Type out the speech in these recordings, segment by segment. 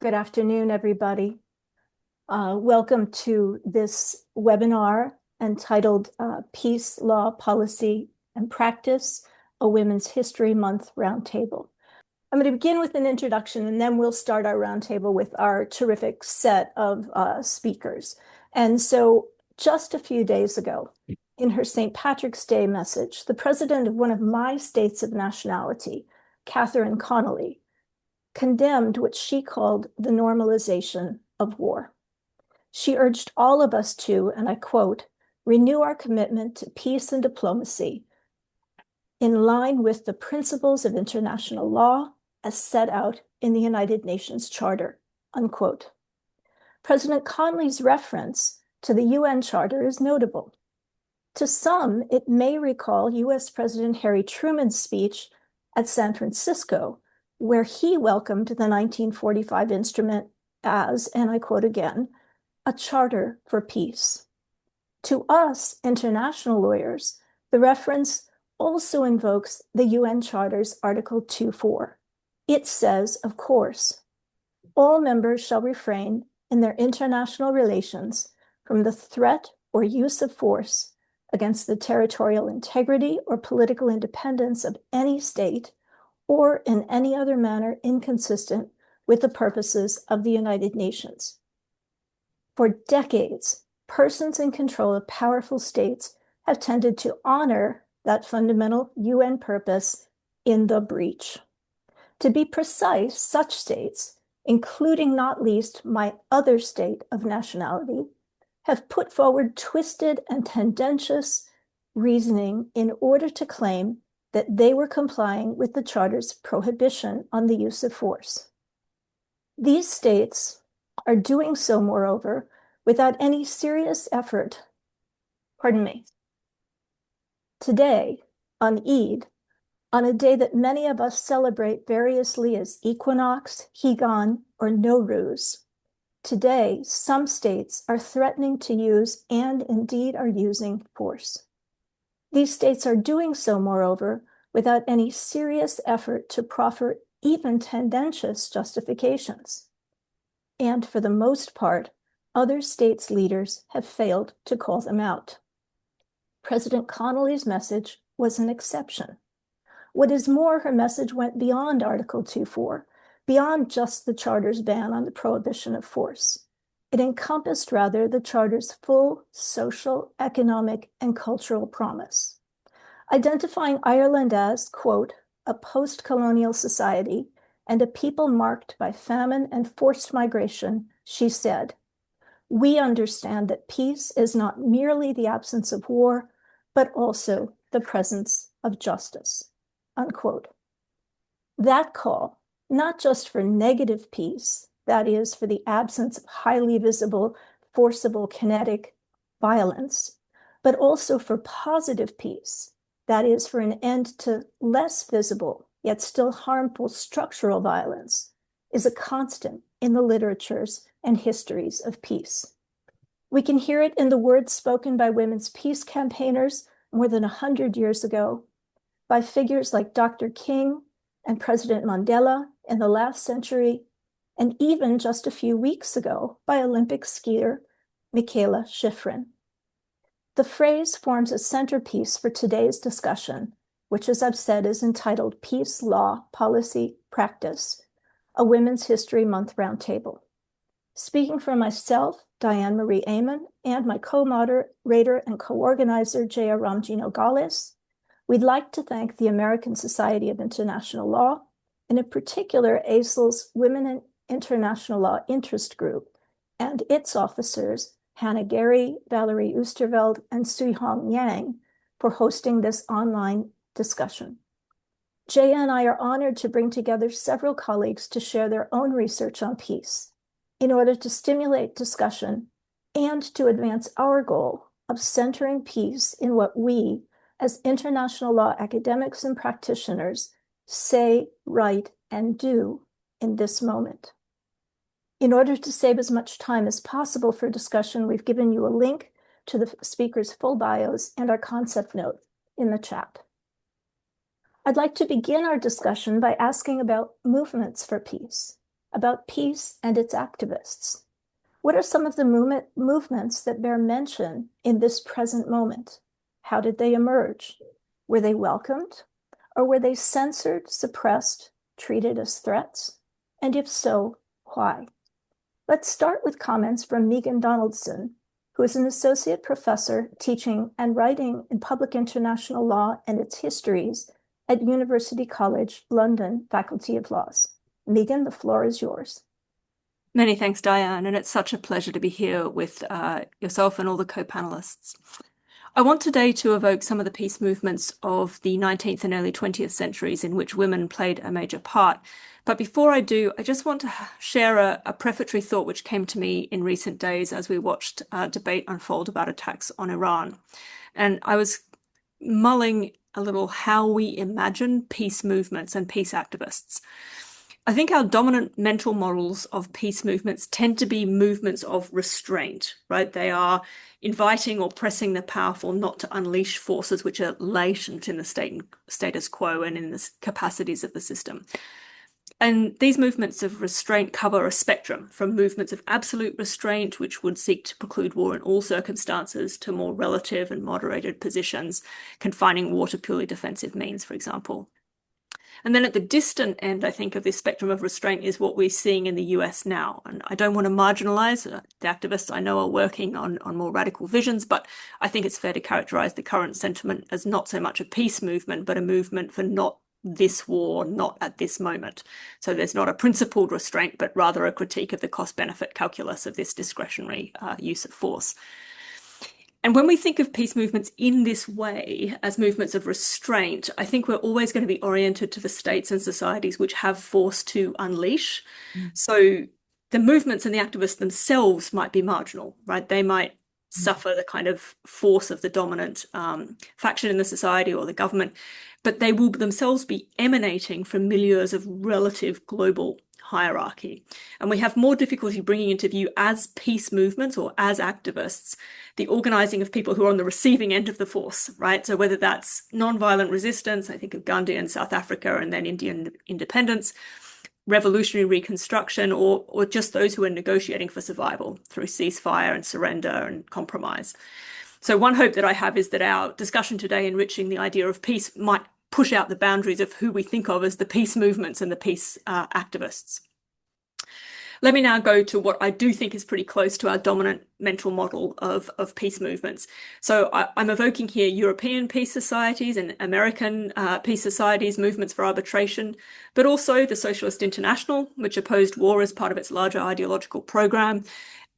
Good afternoon, everybody. Welcome to this webinar entitled Peace, Law, Policy, and Practice, a Women's History Month Roundtable. I'm going to begin with an introduction, and then we'll start our roundtable with our terrific set of speakers. And so just a few days ago, in her St. Patrick's Day message, the president of one of my states of nationality, Catherine Connolly, condemned what she called the normalization of war. She urged all of us to, and I quote, renew our commitment to peace and diplomacy in line with the principles of international law as set out in the United Nations Charter, unquote. President Connolly's reference to the UN Charter is notable. To some, it may recall US President Harry Truman's speech at San Francisco, where he welcomed the 1945 instrument as, and I quote again, a charter for peace. To us, international lawyers, the reference also invokes the UN Charter's Article 2.4. It says, of course, all members shall refrain in their international relations from the threat or use of force against the territorial integrity or political independence of any state or in any other manner inconsistent with the purposes of the United Nations. For decades, persons in control of powerful states have tended to honor that fundamental UN purpose in the breach. To be precise, such states, including not least my other state of nationality, have put forward twisted and tendentious reasoning in order to claim that they were complying with the Charter's prohibition on the use of force. These states are doing so, moreover, without any serious effort. Today, on Eid, on a day that many of us celebrate variously as Equinox, Higan, or Nowruz, today, some states are threatening to use and indeed are using force. These states are doing so, moreover, without any serious effort to proffer even tendentious justifications. And for the most part, other states' leaders have failed to call them out. President Connolly's message was an exception. What is more, her message went beyond Article 2.4, beyond just the Charter's ban on the prohibition of force. It encompassed, rather, the Charter's full social, economic, and cultural promise. Identifying Ireland as, quote, a post-colonial society and a people marked by famine and forced migration, she said, we understand that peace is not merely the absence of war, but also the presence of justice, unquote. That call, not just for negative peace, that is, for the absence of highly visible, forcible, kinetic violence, but also for positive peace, that is, for an end to less visible, yet still harmful structural violence, is a constant in the literatures and histories of peace. We can hear it in the words spoken by women's peace campaigners more than 100 years ago, by figures like Dr. King and President Mandela in the last century, and even just a few weeks ago by Olympic skier Michaela Schifrin. The phrase forms a centerpiece for today's discussion, which, as I've said, is entitled Peace, Law, Policy, Practice, a Women's History Month Roundtable. Speaking for myself, Diane Marie Amon, and my co-moderator and co-organizer, Jaya Ramji Nogales, we'd like to thank the American Society of International Law, and in particular, ASIL's Women in International Law Interest Group, and its officers, Hannah Gary, Valerie Oosterveld, and Sui-Hong Yang, for hosting this online discussion. Jaya and I are honored to bring together several colleagues to share their own research on peace in order to stimulate discussion and to advance our goal of centering peace in what we, as international law academics and practitioners, say, write, and do in this moment. In order to save as much time as possible for discussion, we've given you a link to the speakers' full bios and our concept note in the chat. I'd like to begin our discussion by asking about movements for peace. about peace and its activists. What are some of the movements that bear mention in this present moment? How did they emerge? Were they welcomed? Or were they censored, suppressed, treated as threats? And if so, why? Let's start with comments from Megan Donaldson, who is an associate professor teaching and writing in public international law and its histories at University College London, Faculty of Laws. Megan, the floor is yours. Many thanks, Diane, and it's such a pleasure to be here with yourself and all the co-panelists. I want today to evoke some of the peace movements of the 19th and early 20th centuries in which women played a major part. But before I do, I just want to share a prefatory thought which came to me in recent days as we watched a debate unfold about attacks on Iran. And I was mulling a little how we imagine peace movements and peace activists. I think our dominant mental models of peace movements tend to be movements of restraint, right? They are inviting or pressing the powerful not to unleash forces which are latent in the status quo and in the capacities of the system. And these movements of restraint cover a spectrum from movements of absolute restraint, which would seek to preclude war in all circumstances, to more relative and moderated positions, confining war to purely defensive means, for example. And then at the distant end, I think, of this spectrum of restraint is what we're seeing in the US now. And I don't want to marginalize the activists I know are working on more radical visions, but I think it's fair to characterize the current sentiment as not so much a peace movement, but a movement for not this war, not at this moment. So there's not a principled restraint, but rather a critique of the cost-benefit calculus of this discretionary use of force. And when we think of peace movements in this way, as movements of restraint, I think we're always going to be oriented to the states and societies which have force to unleash. So the movements and the activists themselves might be marginal, right? They might suffer the kind of force of the dominant faction in the society or the government, but they will themselves be emanating from milieus of relative global hierarchy. And we have more difficulty bringing into view as peace movements or as activists the organizing of people who are on the receiving end of the force, right? So whether that's nonviolent resistance, I think of Gandhi in South Africa and then Indian independence, revolutionary reconstruction, or just those who are negotiating for survival through ceasefire and surrender and compromise. So one hope that I have is that our discussion today, enriching the idea of peace, might push out the boundaries of who we think of as the peace movements and the peace activists. Let me now go to what I do think is pretty close to our dominant mental model of peace movements. So I'm evoking here European peace societies and American peace societies, movements for arbitration, but also the Socialist International, which opposed war as part of its larger ideological program,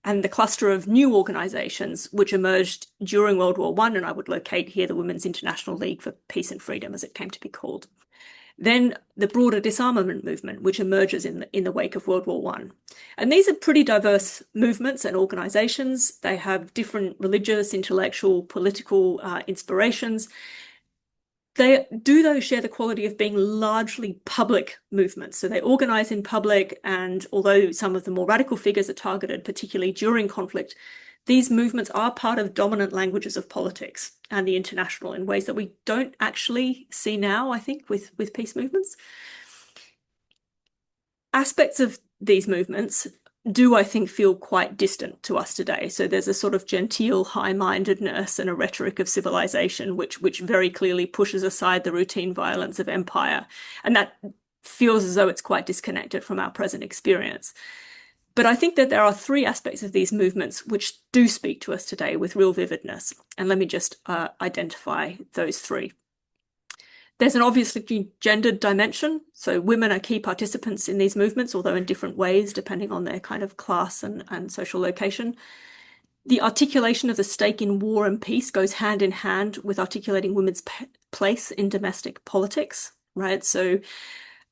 and the cluster of new organizations which emerged during World War I, and I would locate here the Women's International League for Peace and Freedom, as it came to be called. Then the broader disarmament movement, which emerges in the wake of World War I. And these are pretty diverse movements and organizations. They have different religious, intellectual, political inspirations. They do, though, share the quality of being largely public movements. So they organize in public, and although some of the more radical figures are targeted, particularly during conflict, these movements are part of dominant languages of politics and the international in ways that we don't actually see now, I think, with peace movements. Aspects of these movements do, I think, feel quite distant to us today. So there's a sort of genteel high-mindedness and a rhetoric of civilization, which very clearly pushes aside the routine violence of empire. And that feels as though it's quite disconnected from our present experience. But I think that there are three aspects of these movements which do speak to us today with real vividness. And let me just identify those three. There's an obviously gendered dimension. So women are key participants in these movements, although in different ways, depending on their kind of class and social location. The articulation of the stake in war and peace goes hand in hand with articulating women's place in domestic politics, right? So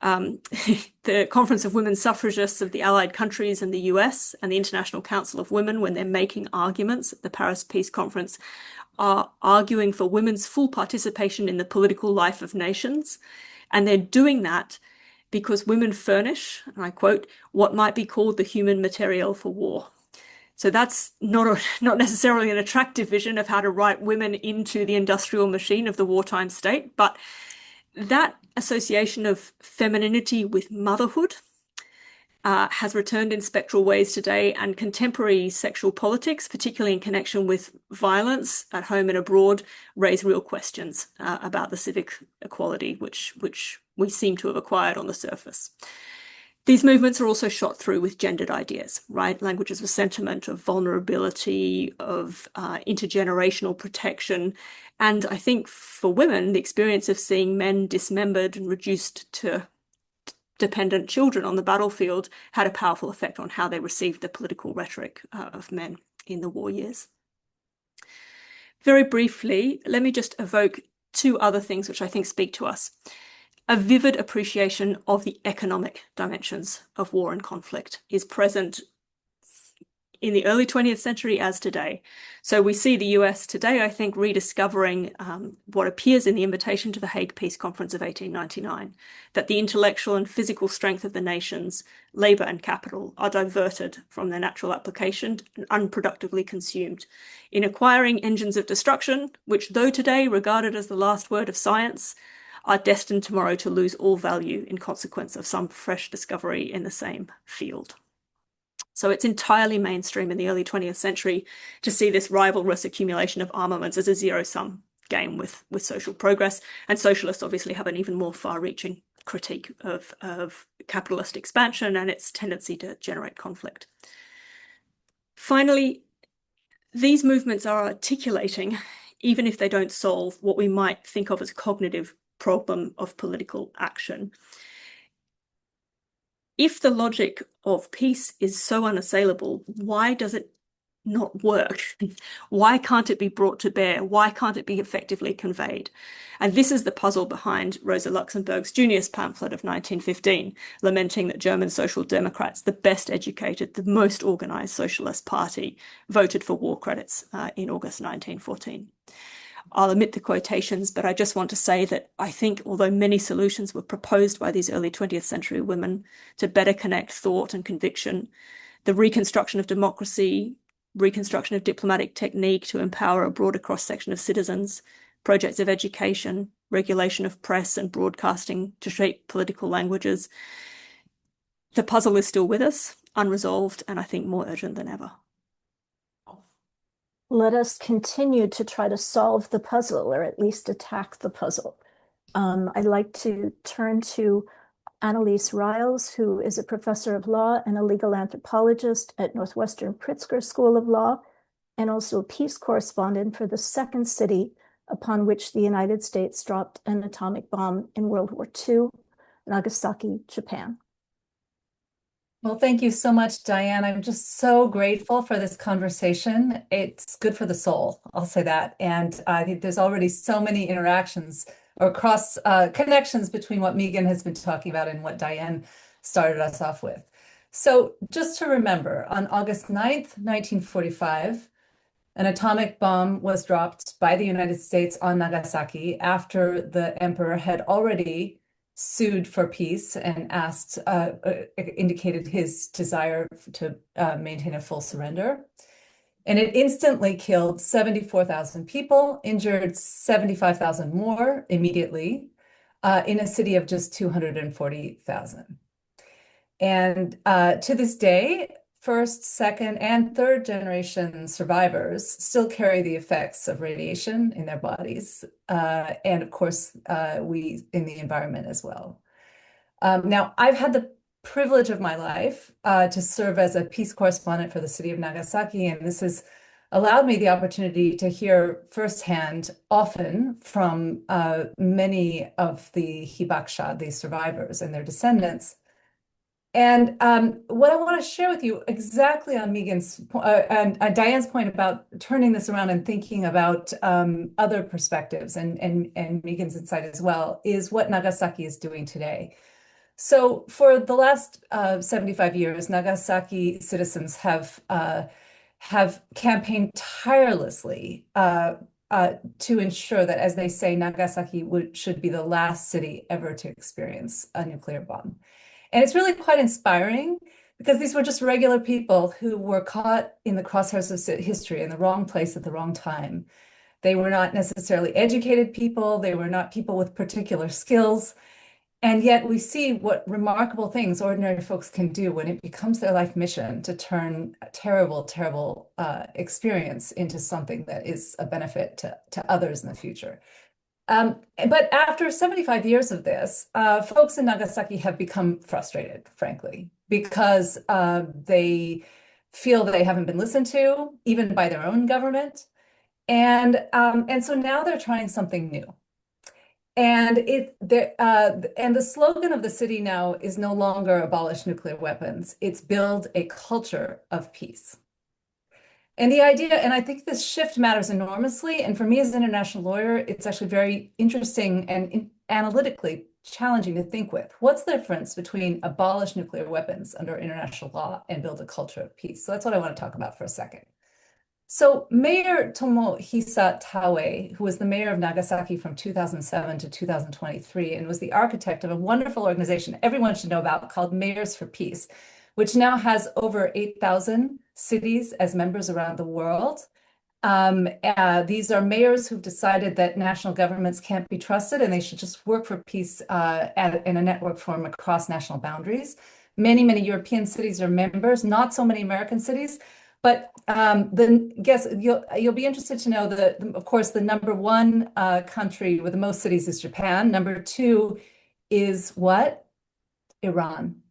the Conference of Women Suffragists of the Allied countries and the US and the International Council of Women, when they're making arguments at the Paris Peace Conference, are arguing for women's full participation in the political life of nations. And they're doing that because women furnish, and I quote, what might be called the human material for war. So that's not necessarily an attractive vision of how to write women into the industrial machine of the wartime state, but that association of femininity with motherhood has returned in spectral ways today, and contemporary sexual politics, particularly in connection with violence at home and abroad, raise real questions about the civic equality which we seem to have acquired on the surface. These movements are also shot through with gendered ideas, right? Languages of sentiment, of vulnerability, of intergenerational protection. And I think for women, the experience of seeing men dismembered and reduced to dependent children on the battlefield had a powerful effect on how they received the political rhetoric of men in the war years. Very briefly, let me just evoke two other things which I think speak to us. A vivid appreciation of the economic dimensions of war and conflict is present in the early 20th century as today. So we see the US today, I think, rediscovering what appears in the invitation to the Hague Peace Conference of 1899, that the intellectual and physical strength of the nations, labor and capital, are diverted from their natural application and unproductively consumed in acquiring engines of destruction, which, though today regarded as the last word of science, are destined tomorrow to lose all value in consequence of some fresh discovery in the same field. So it's entirely mainstream in the early 20th century to see this rivalrous accumulation of armaments as a zero-sum game with social progress. And socialists obviously have an even more far-reaching critique of capitalist expansion and its tendency to generate conflict. Finally, these movements are articulating, even if they don't solve, what we might think of as a cognitive problem of political action. If the logic of peace is so unassailable, why does it not work? Why can't it be brought to bear? Why can't it be effectively conveyed? And this is the puzzle behind Rosa Luxemburg's Junius pamphlet of 1915, lamenting that German Social Democrats, the best educated, the most organized socialist party, voted for war credits in August 1914. I'll omit the quotations, but I just want to say that I think although many solutions were proposed by these early 20th century women to better connect thought and conviction, the reconstruction of democracy, reconstruction of diplomatic technique to empower a broader cross-section of citizens, projects of education, regulation of press and broadcasting to shape political languages, the puzzle is still with us, unresolved, and I think more urgent than ever. Let us continue to try to solve the puzzle, or at least attack the puzzle. I'd like to turn to Anneliese Riles, who is a professor of law and a legal anthropologist at Northwestern Pritzker School of Law, and also a peace correspondent for the second city upon which the United States dropped an atomic bomb in World War II, Nagasaki, Japan. Well, thank you so much, Diane. I'm just so grateful for this conversation. It's good for the soul, I'll say that. And I think there's already so many interactions or cross connections between what Megan has been talking about and what Diane started us off with. So just to remember, on August 9th, 1945, an atomic bomb was dropped by the United States on Nagasaki after the emperor had already sued for peace and asked, indicated his desire to maintain a full surrender. And it instantly killed 74,000 people, injured 75,000 more immediately, in a city of just 240,000. And to this day, first, second, and third generation survivors still carry the effects of radiation in their bodies. And of course, we in the environment as well. Now, I've had the privilege of my life to serve as a peace correspondent for the city of Nagasaki, and this has allowed me the opportunity to hear firsthand, often from many of the hibakusha, the survivors and their descendants. And what I want to share with you exactly on Megan's and Diane's point about turning this around and thinking about other perspectives and Megan's insight as well is what Nagasaki is doing today. So for the last 75 years, Nagasaki citizens have campaigned tirelessly to ensure that, as they say, Nagasaki should be the last city ever to experience a nuclear bomb. And it's really quite inspiring because these were just regular people who were caught in the crosshairs of history in the wrong place at the wrong time. They were not necessarily educated people. They were not people with particular skills. And yet we see what remarkable things ordinary folks can do when it becomes their life mission to turn a terrible, terrible experience into something that is a benefit to others in the future. But after 75 years of this, folks in Nagasaki have become frustrated, frankly, because they feel they haven't been listened to, even by their own government. And so now they're trying something new. And the slogan of the city now is no longer abolish nuclear weapons. It's build a culture of peace. And the idea, and I think this shift matters enormously. And for me as an international lawyer, it's actually very interesting and analytically challenging to think with. What's the difference between abolish nuclear weapons under international law and build a culture of peace? So that's what I want to talk about for a second. So Mayor Tomohisa Taue, who was the mayor of Nagasaki from 2007 to 2023 and was the architect of a wonderful organization everyone should know about called Mayors for Peace, which now has over 8,000 cities as members around the world. These are mayors who've decided that national governments can't be trusted and they should just work for peace in a network form across national boundaries. Many, many European cities are members, not so many American cities. But you'll be interested to know that, of course, the number one country with the most cities is Japan. Number two is what? Iran.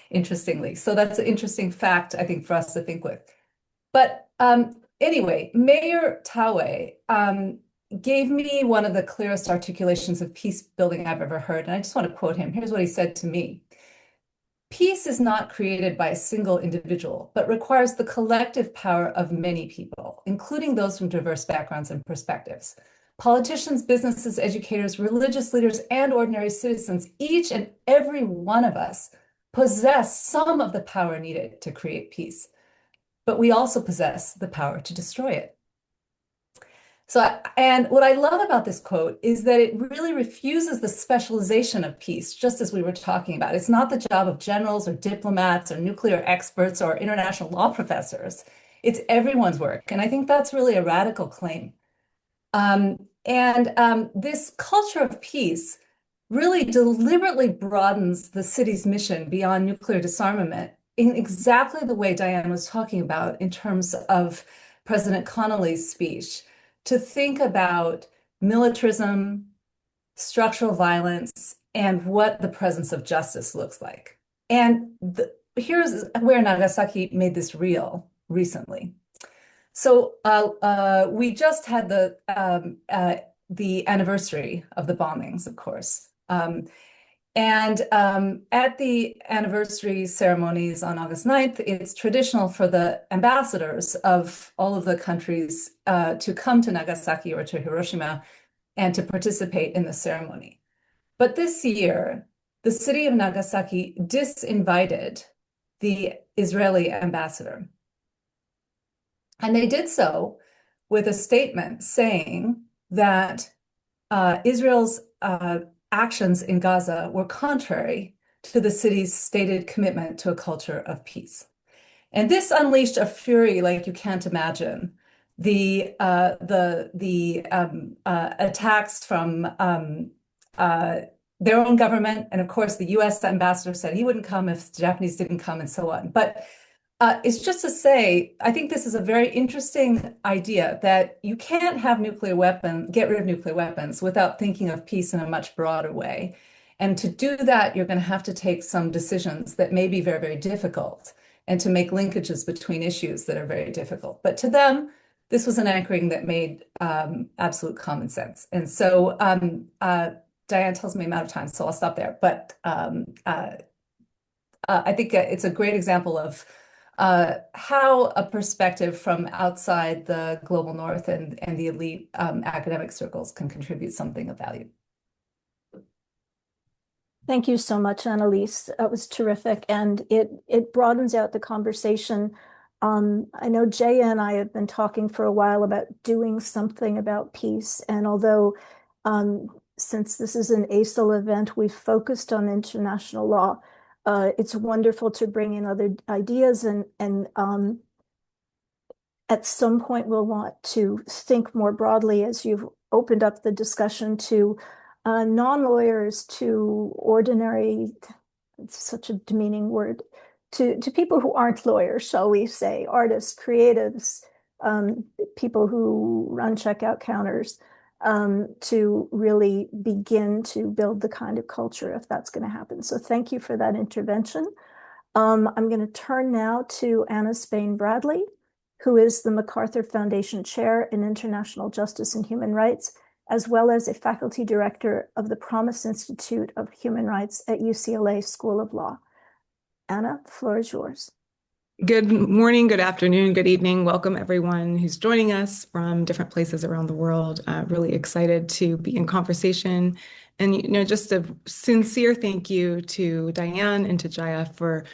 Interestingly. So that's an interesting fact, I think, for us to think with. But anyway, Mayor Taue gave me one of the clearest articulations of peace building I've ever heard. And I just want to quote him. Here's what he said to me. Peace is not created by a single individual, but requires the collective power of many people, including those from diverse backgrounds and perspectives. Politicians, businesses, educators, religious leaders, and ordinary citizens, each and every one of us possess some of the power needed to create peace, but we also possess the power to destroy it. And what I love about this quote is that it really refuses the specialization of peace, just as we were talking about. It's not the job of generals or diplomats or nuclear experts or international law professors. It's everyone's work. And I think that's really a radical claim. This culture of peace really deliberately broadens the city's mission beyond nuclear disarmament in exactly the way Diane was talking about in terms of President Connolly's speech, to think about militarism, structural violence, and what the presence of justice looks like. And here's where Nagasaki made this real recently. So we just had the anniversary of the bombings, of course. At the anniversary ceremonies on August 9th, it's traditional for the ambassadors of all of the countries to come to Nagasaki or to Hiroshima and to participate in the ceremony. But this year, the city of Nagasaki disinvited the Israeli ambassador. And they did so with a statement saying that Israel's actions in Gaza were contrary to the city's stated commitment to a culture of peace. And this unleashed a fury like you can't imagine. The attacks from their own government, and of course the US ambassador said he wouldn't come if the Japanese didn't come, and so on. But it's just to say, I think this is a very interesting idea that you can't have get rid of nuclear weapons without thinking of peace in a much broader way. And to do that, you're going to have to take some decisions that may be very, very difficult and to make linkages between issues that are very difficult. But to them, this was an anchoring that made absolute common sense. And so Diane tells me I'm out of time, so I'll stop there. But I think it's a great example of how a perspective from outside the global north and the elite academic circles can contribute something of value. Thank you so much, Annalise. That was terrific, and it broadens out the conversation. I know Jaya and I have been talking for a while about doing something about peace, and although since this is an ASIL event, we've focused on international law. It's wonderful to bring in other ideas, and at some point we'll want to think more broadly, as you've opened up the discussion, to non-lawyers to ordinary, it's such a demeaning word, to people who aren't lawyers, shall we say, artists, creatives, people who run checkout counters, to really begin to build the kind of culture if that's going to happen. So thank you for that intervention. I'm going to turn now to Anna Spain Bradley, who is the MacArthur Foundation Chair in International Justice and Human Rights, as well as a faculty director of the Promise Institute of Human Rights at UCLA School of Law. Anna, the floor is yours. Good morning, good afternoon, good evening. Welcome everyone who's joining us from different places around the world. Really excited to be in conversation. And just a sincere thank you to Diane and to Jaya for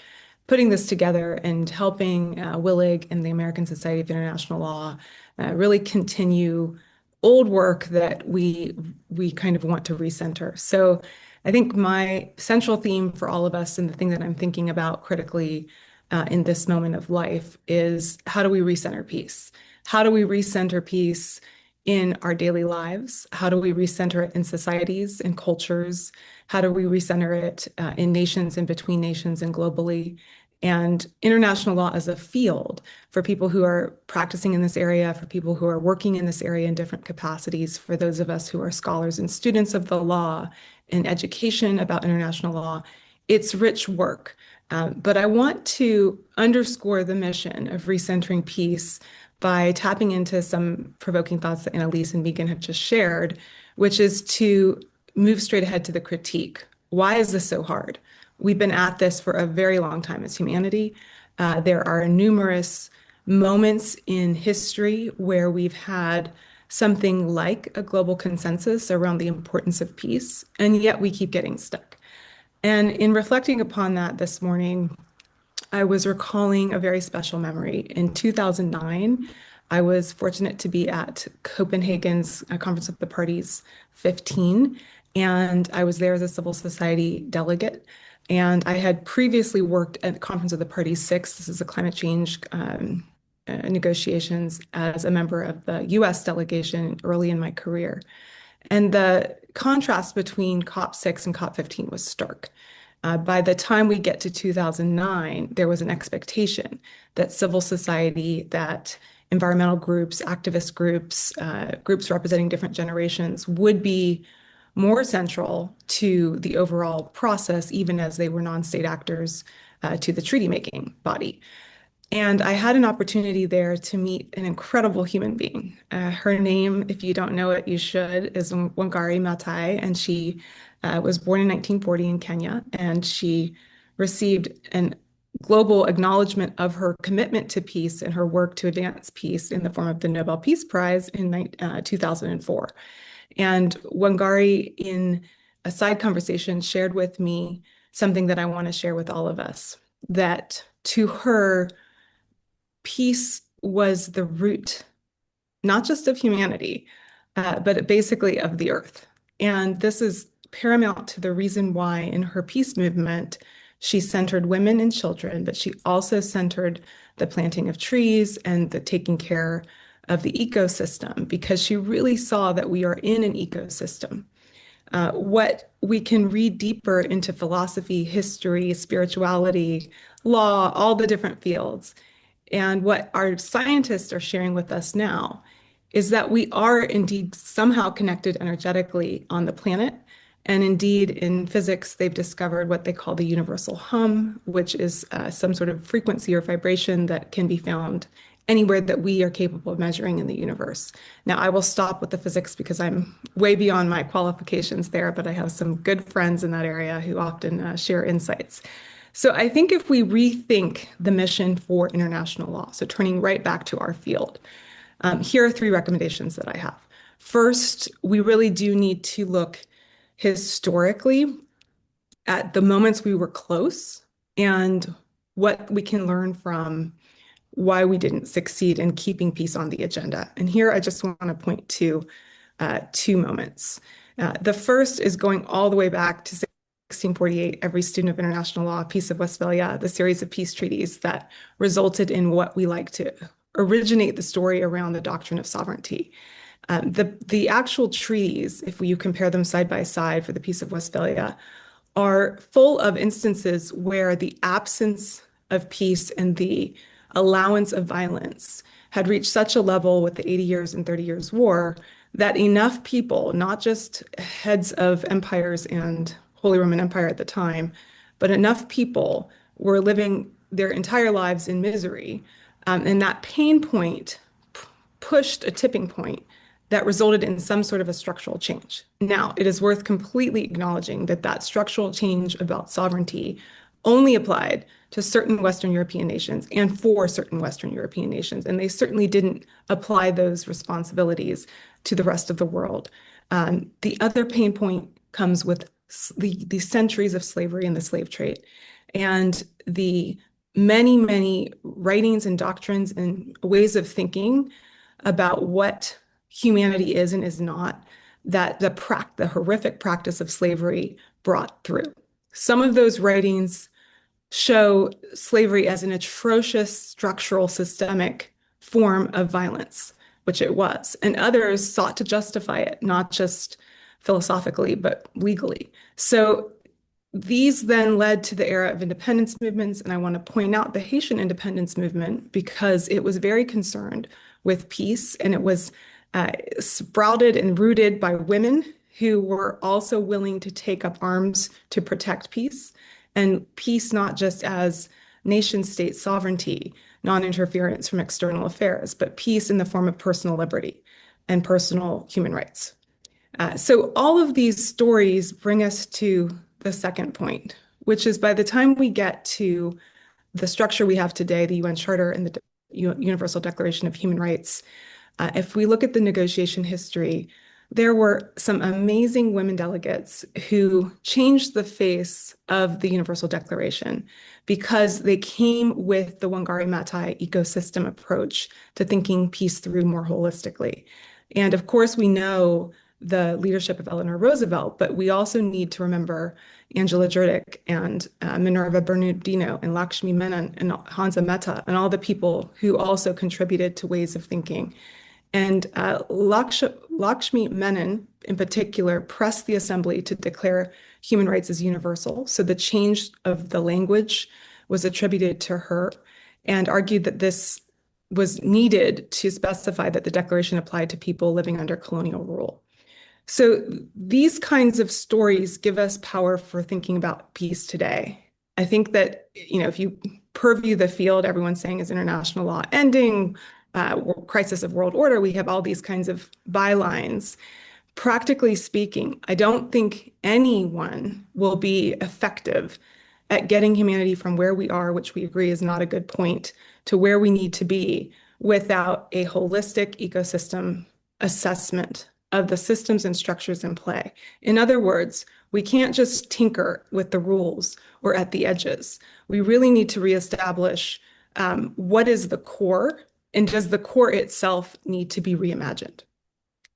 putting this together and helping WILIG and the American Society of International Law really continue old work that we kind of want to recenter. So I think my central theme for all of us, and the thing that I'm thinking about critically in this moment of life, is how do we recenter peace? How do we recenter peace in our daily lives? How do we recenter it in societies and cultures? How do we recenter it in nations and between nations and globally? And international law as a field for people who are practicing in this area, for people who are working in this area in different capacities, for those of us who are scholars and students of the law and education about international law, it's rich work. But I want to underscore the mission of recentering peace by tapping into some provoking thoughts that Annalise and Megan have just shared, which is to move straight ahead to the critique. Why is this so hard? We've been at this for a very long time as humanity. There are numerous moments in history where we've had something like a global consensus around the importance of peace, and yet we keep getting stuck. And in reflecting upon that this morning, I was recalling a very special memory. In 2009, I was fortunate to be at Copenhagen's Conference of the Parties 15, and I was there as a civil society delegate. And I had previously worked at the Conference of the Parties 6. This is a climate change negotiations as a member of the US delegation early in my career. And the contrast between COP6 and COP15 was stark. By the time we get to 2009, there was an expectation that civil society, that environmental groups, activist groups, groups representing different generations would be more central to the overall process, even as they were non-state actors to the treaty-making body. And I had an opportunity there to meet an incredible human being. Her name, if you don't know it, you should, is Wangari Maathai, and she was born in 1940 in Kenya, and she received an global acknowledgement of her commitment to peace and her work to advance peace in the form of the Nobel Peace Prize in 2004. And Wangari, in a side conversation, shared with me something that I want to share with all of us, that to her, peace was the root, not just of humanity, but basically of the earth. And this is paramount to the reason why in her peace movement, she centered women and children, but she also centered the planting of trees and the taking care of the ecosystem, because she really saw that we are in an ecosystem. What we can read deeper into philosophy, history, spirituality, law, all the different fields, and what our scientists are sharing with us now is that we are indeed somehow connected energetically on the planet. And indeed, in physics, they've discovered what they call the universal hum, which is some sort of frequency or vibration that can be found anywhere that we are capable of measuring in the universe. Now, I will stop with the physics because I'm way beyond my qualifications there, but I have some good friends in that area who often share insights. So I think if we rethink the mission for international law, so turning right back to our field, here are 3 recommendations that I have. First, we really do need to look historically at the moments we were close and what we can learn from why we didn't succeed in keeping peace on the agenda. And here I just want to point to 2 moments. The first is going all the way back to 1648, every student of international law, Peace of Westphalia, the series of peace treaties that resulted in what we like to originate the story around the doctrine of sovereignty. The actual treaties, if you compare them side by side for the Peace of Westphalia, are full of instances where the absence of peace and the allowance of violence had reached such a level with the 80 Years and 30 Years War that enough people, not just heads of empires and Holy Roman Empire at the time, but enough people were living their entire lives in misery. And that pain point pushed a tipping point that resulted in some sort of a structural change. Now, it is worth completely acknowledging that that structural change about sovereignty only applied to certain Western European nations and for certain Western European nations. And they certainly didn't apply those responsibilities to the rest of the world. The other pain point comes with the centuries of slavery and the slave trade and the many, many writings and doctrines and ways of thinking about what humanity is and is not, that the horrific practice of slavery brought through. Some of those writings show slavery as an atrocious structural systemic form of violence, which it was, and others sought to justify it, not just philosophically, but legally. So these then led to the era of independence movements, and I want to point out the Haitian independence movement because it was very concerned with peace, and it was sprouted and rooted by women who were also willing to take up arms to protect peace, and peace not just as nation-state sovereignty, non-interference from external affairs, but peace in the form of personal liberty and personal human rights. So all of these stories bring us to the second point, which is by the time we get to the structure we have today, the UN Charter and the Universal Declaration of Human Rights, if we look at the negotiation history, there were some amazing women delegates who changed the face of the Universal Declaration because they came with the Wangari Maathai ecosystem approach to thinking peace through more holistically. And of course, we know the leadership of Eleanor Roosevelt, but we also need to remember Angela Jurdick and Minerva Bernardino and Lakshmi Menon and Hansa Mehta and all the people who also contributed to ways of thinking. And Lakshmi Menon, in particular, pressed the assembly to declare human rights as universal. So the change of the language was attributed to her and argued that this was needed to specify that the declaration applied to people living under colonial rule. So these kinds of stories give us power for thinking about peace today. I think that, if you purview the field, everyone's saying is international law ending, crisis of world order, we have all these kinds of bylines. Practically speaking, I don't think anyone will be effective at getting humanity from where we are, which we agree is not a good point, to where we need to be without a holistic ecosystem assessment of the systems and structures in play. In other words, we can't just tinker with the rules or at the edges. We really need to reestablish what is the core, and does the core itself need to be reimagined?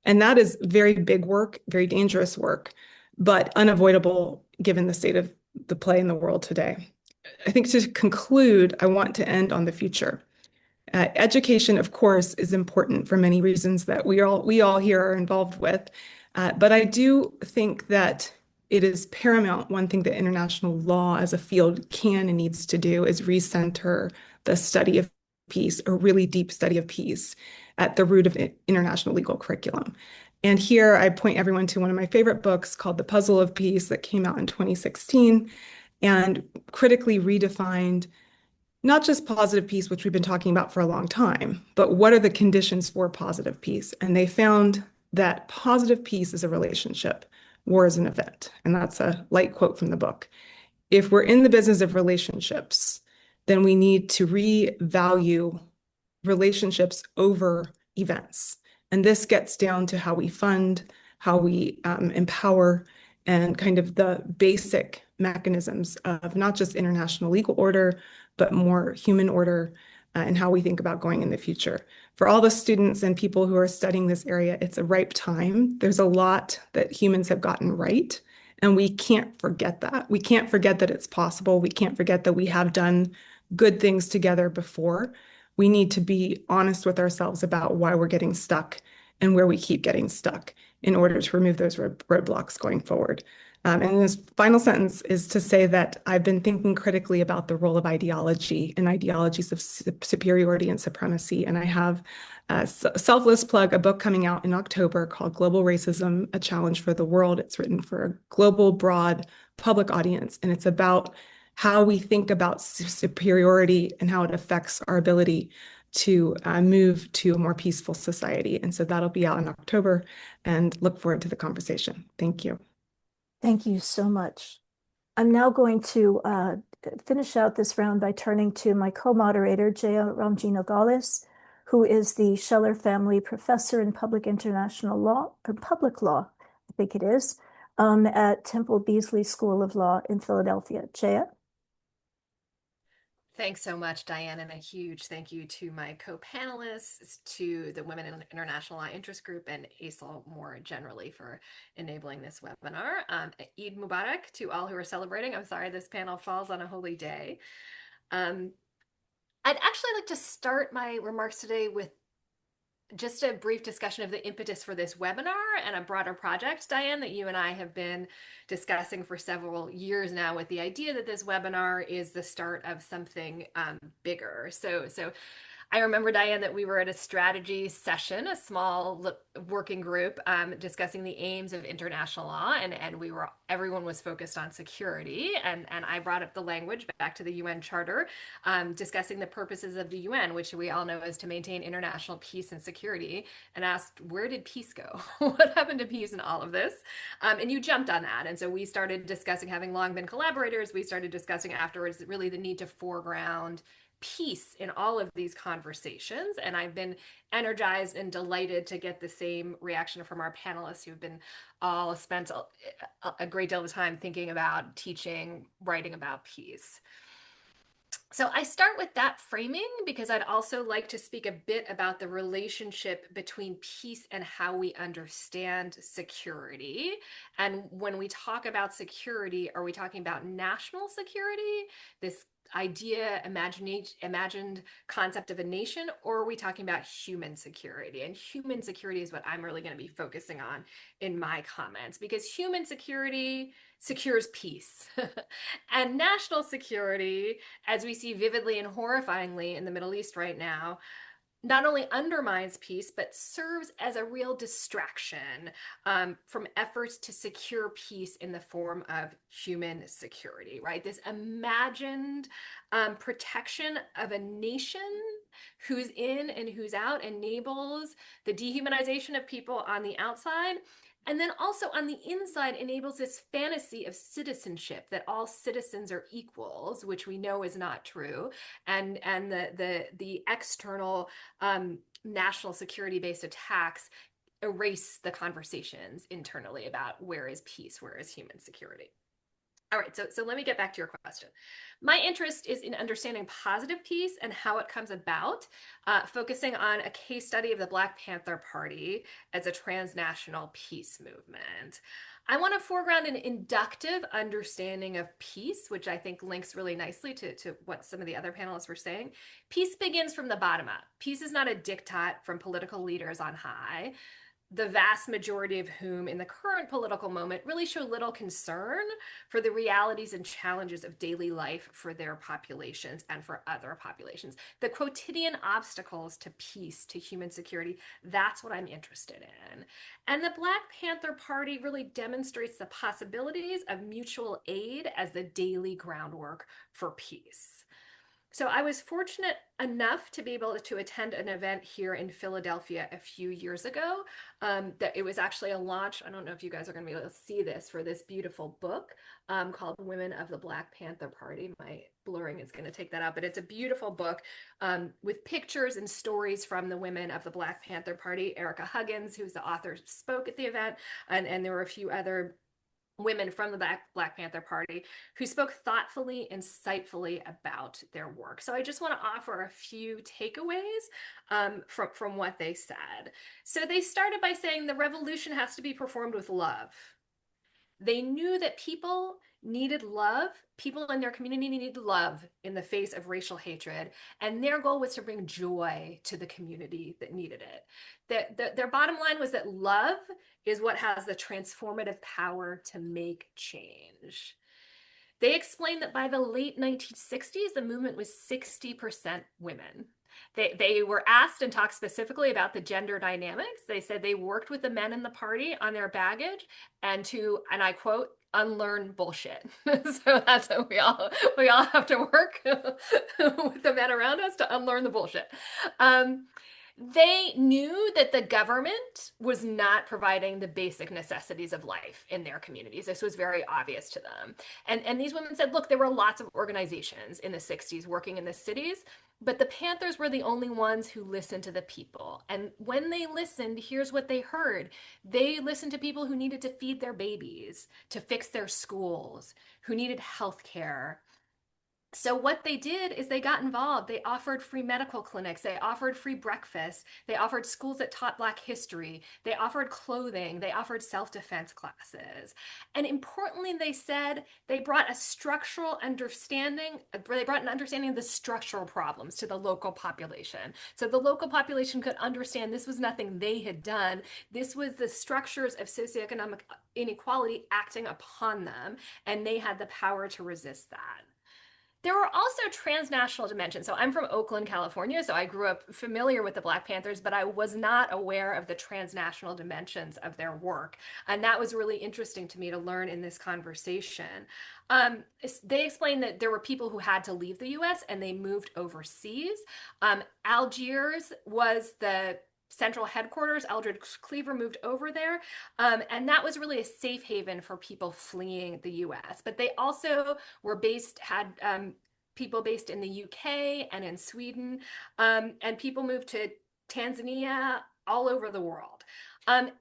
And that is very big work, very dangerous work, but unavoidable given the state of the play in the world today. I think to conclude, I want to end on the future. Education, of course, is important for many reasons that we all here are involved with. But I do think that it is paramount. One thing that international law as a field can and needs to do is recenter the study of peace, a really deep study of peace, at the root of international legal curriculum. And here I point everyone to one of my favorite books called The Puzzle of Peace that came out in 2016 and critically redefined not just positive peace, which we've been talking about for a long time, but what are the conditions for positive peace? And they found that positive peace is a relationship, war is an event. And that's a light quote from the book. If we're in the business of relationships, then we need to revalue relationships over events. And this gets down to how we fund, how we empower, and kind of the basic mechanisms of not just international legal order, but more human order and how we think about going in the future. For all the students and people who are studying this area, it's a ripe time. There's a lot that humans have gotten right, and we can't forget that. We can't forget that it's possible. We can't forget that we have done good things together before. We need to be honest with ourselves about why we're getting stuck and where we keep getting stuck in order to remove those roadblocks going forward. And this final sentence is to say that I've been thinking critically about the role of ideology and ideologies of superiority and supremacy. And I have a selfless plug, a book coming out in October called Global Racism, A Challenge for the World. It's written for a global, broad public audience, and it's about how we think about superiority and how it affects our ability to move to a more peaceful society. And so that'll be out in October, and look forward to the conversation. Thank you. Thank you so much. I'm now going to finish out this round by turning to my co-moderator, Jaya Ramji-Nogales, who is the Scheller Family Professor in Public International Law, or Public Law, I think it is, at Temple Beasley School of Law in Philadelphia. Jaya? Thanks so much, Diane, and a huge thank you to my co-panelists, to the Women in International Law Interest Group, and ASIL more generally for enabling this webinar. Eid Mubarak to all who are celebrating. I'm sorry this panel falls on a holy day. I'd actually like to start my remarks today with just a brief discussion of the impetus for this webinar and a broader project, Diane, that you and I have been discussing for several years now, with the idea that this webinar is the start of something bigger. So I remember, Diane, that we were at a strategy session, a small working group discussing the aims of international law, and everyone was focused on security, and I brought up the language back to the UN Charter, discussing the purposes of the UN, which we all know is to maintain international peace and security, and asked, where did peace go? What happened to peace in all of this? And you jumped on that, and so we started discussing, having long been collaborators, we started discussing afterwards really the need to foreground peace in all of these conversations. And I've been energized and delighted to get the same reaction from our panelists, who've been all spent a great deal of time thinking about, teaching, writing about peace. So I start with that framing because I'd also like to speak a bit about the relationship between peace and how we understand security. And when we talk about security, are we talking about national security, this idea, imagined concept of a nation, or are we talking about human security? And human security is what I'm really going to be focusing on in my comments, because human security secures peace. And national security, as we see vividly and horrifyingly in the Middle East right now, not only undermines peace, but serves as a real distraction from efforts to secure peace in the form of human security, right? This imagined protection of a nation who's in and who's out enables the dehumanization of people on the outside. And then also on the inside enables this fantasy of citizenship, that all citizens are equals, which we know is not true. And the external national security-based attacks erase the conversations internally about where is peace, where is human security. All right, so let me get back to your question. My interest is in understanding positive peace and how it comes about, focusing on a case study of the Black Panther Party as a transnational peace movement. I want to foreground an inductive understanding of peace, which I think links really nicely to what some of the other panelists were saying. Peace begins from the bottom up. Peace is not a diktat from political leaders on high, the vast majority of whom in the current political moment really show little concern for the realities and challenges of daily life for their populations and for other populations. The quotidian obstacles to peace, to human security, that's what I'm interested in. And the Black Panther Party really demonstrates the possibilities of mutual aid as the daily groundwork for peace. So I was fortunate enough to be able to attend an event here in Philadelphia a few years ago. That it was actually a launch. I don't know if you guys are going to be able to see this, for this beautiful book called Women of the Black Panther Party. My blurring is going to take that out, but it's a beautiful book with pictures and stories from the women of the Black Panther Party. Erica Huggins, who's the author, spoke at the event, and there were a few other women from the Black Panther Party who spoke thoughtfully, insightfully about their work. So I just want to offer a few takeaways from what they said. So they started by saying the revolution has to be performed with love. They knew that people needed love. People in their community needed love in the face of racial hatred. And their goal was to bring joy to the community that needed it. Their bottom line was that love is what has the transformative power to make change. They explained that by the late 1960s, the movement was 60% women. They were asked and talked specifically about the gender dynamics. They said they worked with the men in the party on their baggage and to, and I quote, unlearn bullshit. So that's what we all have to work with the men around us to unlearn the bullshit. They knew that the government was not providing the basic necessities of life in their communities. This was very obvious to them. And these women said, look, there were lots of organizations in the 60s working in the cities, but the Panthers were the only ones who listened to the people. And when they listened, here's what they heard. They listened to people who needed to feed their babies, to fix their schools, who needed health care. So what they did is they got involved. They offered free medical clinics. They offered free breakfast. They offered schools that taught Black history. They offered clothing. They offered self-defense classes. And importantly, they said they brought a structural understanding. They brought an understanding of the structural problems to the local population. So the local population could understand this was nothing they had done. This was the structures of socioeconomic inequality acting upon them, and they had the power to resist that. There were also transnational dimensions. So I'm from Oakland, California, so I grew up familiar with the Black Panthers, but I was not aware of the transnational dimensions of their work. And that was really interesting to me to learn in this conversation. They explained that there were people who had to leave the US and they moved overseas. Algiers was the central headquarters. Eldred Cleaver moved over there. And that was really a safe haven for people fleeing the US. But they also were had people based in the UK and in Sweden. And people moved to Tanzania, all over the world. And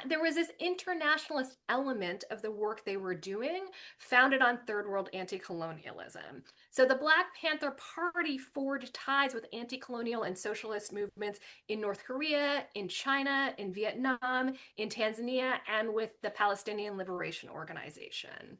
there was this internationalist element of the work they were doing, founded on third world anti-colonialism. So the Black Panther Party forged ties with anti-colonial and socialist movements in North Korea, in China, in Vietnam, in Tanzania, and with the Palestinian Liberation Organization.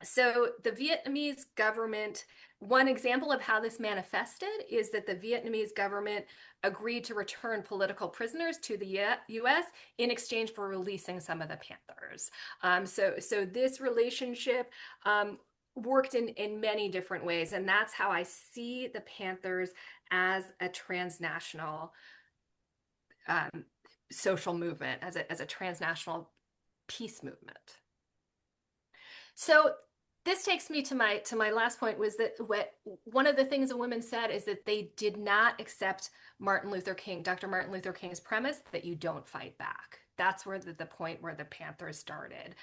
So the Vietnamese government, one example of how this manifested is that the Vietnamese government agreed to return political prisoners to the US in exchange for releasing some of the Panthers. So this relationship worked in many different ways. And that's how I see the Panthers as a transnational social movement, as a transnational peace movement. So this takes me to my last point, was that one of the things the women said is that they did not accept Dr. Martin Luther King's premise that you don't fight back. That's where the point where the Panthers started.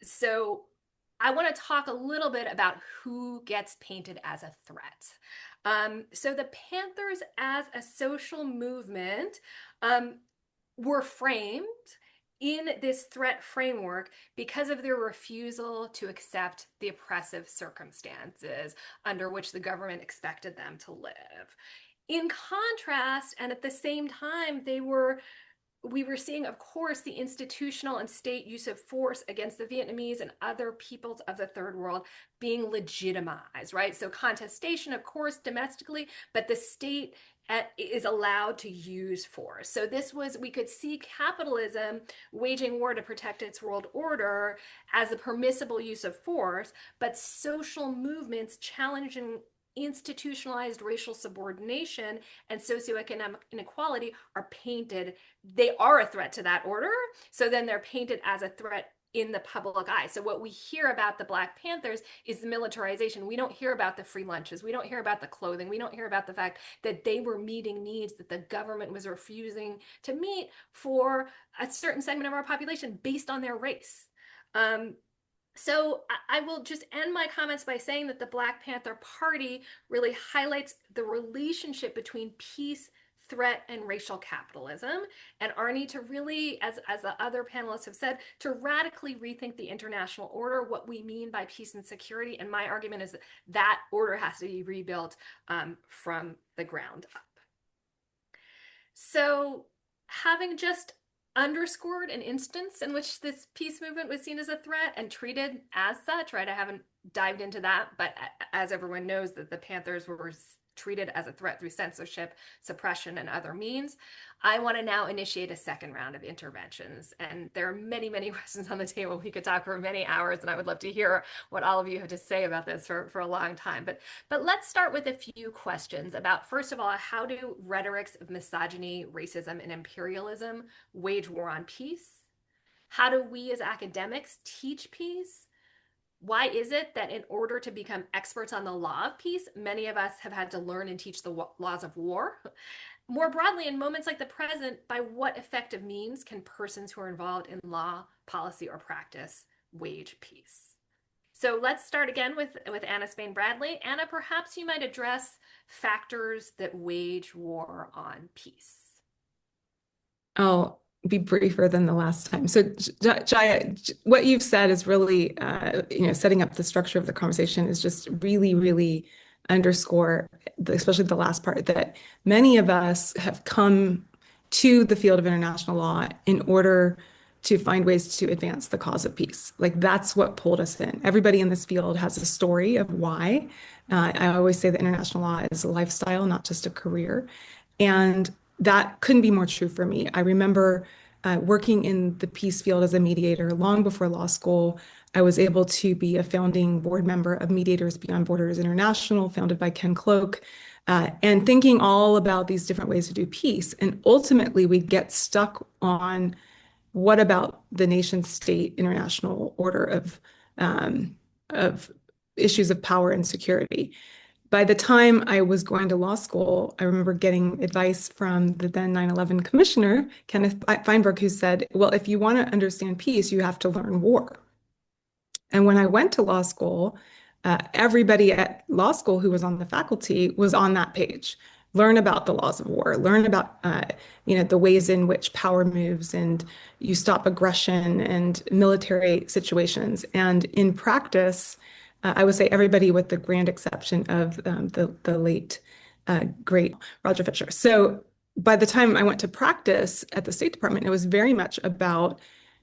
So I want to talk a little bit about who gets painted as a threat. So the Panthers as a social movement were framed in this threat framework because of their refusal to accept the oppressive circumstances under which the government expected them to live. In contrast, and at the same time, we were seeing, of course, the institutional and state use of force against the Vietnamese and other peoples of the third world being legitimized, right? So contestation, of course, domestically, but the state is allowed to use force. So we could see capitalism waging war to protect its world order as a permissible use of force, but social movements challenging institutionalized racial subordination and socioeconomic inequality they are a threat to that order. So then they're painted as a threat in the public eye. So what we hear about the Black Panthers is the militarization. We don't hear about the free lunches. We don't hear about the clothing. We don't hear about the fact that they were meeting needs that the government was refusing to meet for a certain segment of our population based on their race. So I will just end my comments by saying that the Black Panther Party really highlights the relationship between peace, threat, and racial capitalism, and our need to really, as the other panelists have said, to radically rethink the international order, what we mean by peace and security. And my argument is that order has to be rebuilt from the ground up. So having just underscored an instance in which this peace movement was seen as a threat and treated as such, right? I haven't dived into that, but as everyone knows, that the Panthers were treated as a threat through censorship, suppression, and other means. I want to now initiate a second round of interventions. And there are many, many questions on the table. We could talk for many hours, and I would love to hear what all of you have to say about this for a long time. But let's start with a few questions about, first of all, how do rhetorics of misogyny, racism, and imperialism wage war on peace? How do we as academics teach peace? Why is it that in order to become experts on the law of peace, many of us have had to learn and teach the laws of war? More broadly, in moments like the present, by what effective means can persons who are involved in law, policy, or practice wage peace? So let's start again with Anna Spain Bradley. Anna, perhaps you might address factors that wage war on peace. I'll be briefer than the last time. So, Jaya, what you've said is really, setting up the structure of the conversation is just really, really underscore, especially the last part, that many of us have come to the field of international law in order to find ways to advance the cause of peace. Like that's what pulled us in. Everybody in this field has a story of why. I always say that international law is a lifestyle, not just a career. And that couldn't be more true for me. I remember working in the peace field as a mediator long before law school. I was able to be a founding board member of Mediators Beyond Borders International, founded by Ken Cloak, and thinking all about these different ways to do peace. And ultimately, we get stuck on what about the nation state international order of issues of power and security. By the time I was going to law school, I remember getting advice from the then 9/11 commissioner, Kenneth Feinberg, who said, well, if you want to understand peace, you have to learn war. And when I went to law school, everybody at law school who was on the faculty was on that page. Learn about the laws of war, learn about the ways in which power moves and you stop aggression and military situations. And in practice, I would say everybody with the grand exception of the late, great Roger Fisher. So by the time I went to practice at the State Department, it was very much about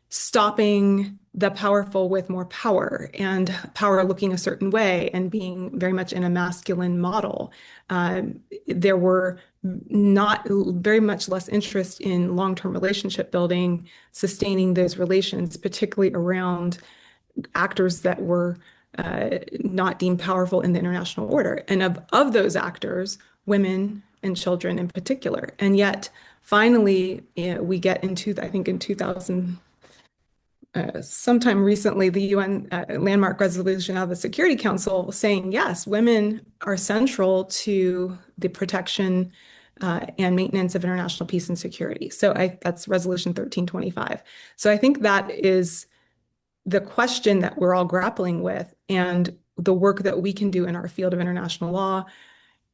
stopping the powerful with more power and power looking a certain way and being very much in a masculine model. There were not very much less interest in long-term relationship building, sustaining those relations, particularly around actors that were not deemed powerful in the international order. And of those actors, women and children in particular. And yet, finally, we get into, I think in 2000, sometime recently, the UN landmark resolution out of the Security Council saying, yes, women are central to the protection and maintenance of international peace and security. So that's Resolution 1325. So I think that is the question that we're all grappling with and the work that we can do in our field of international law,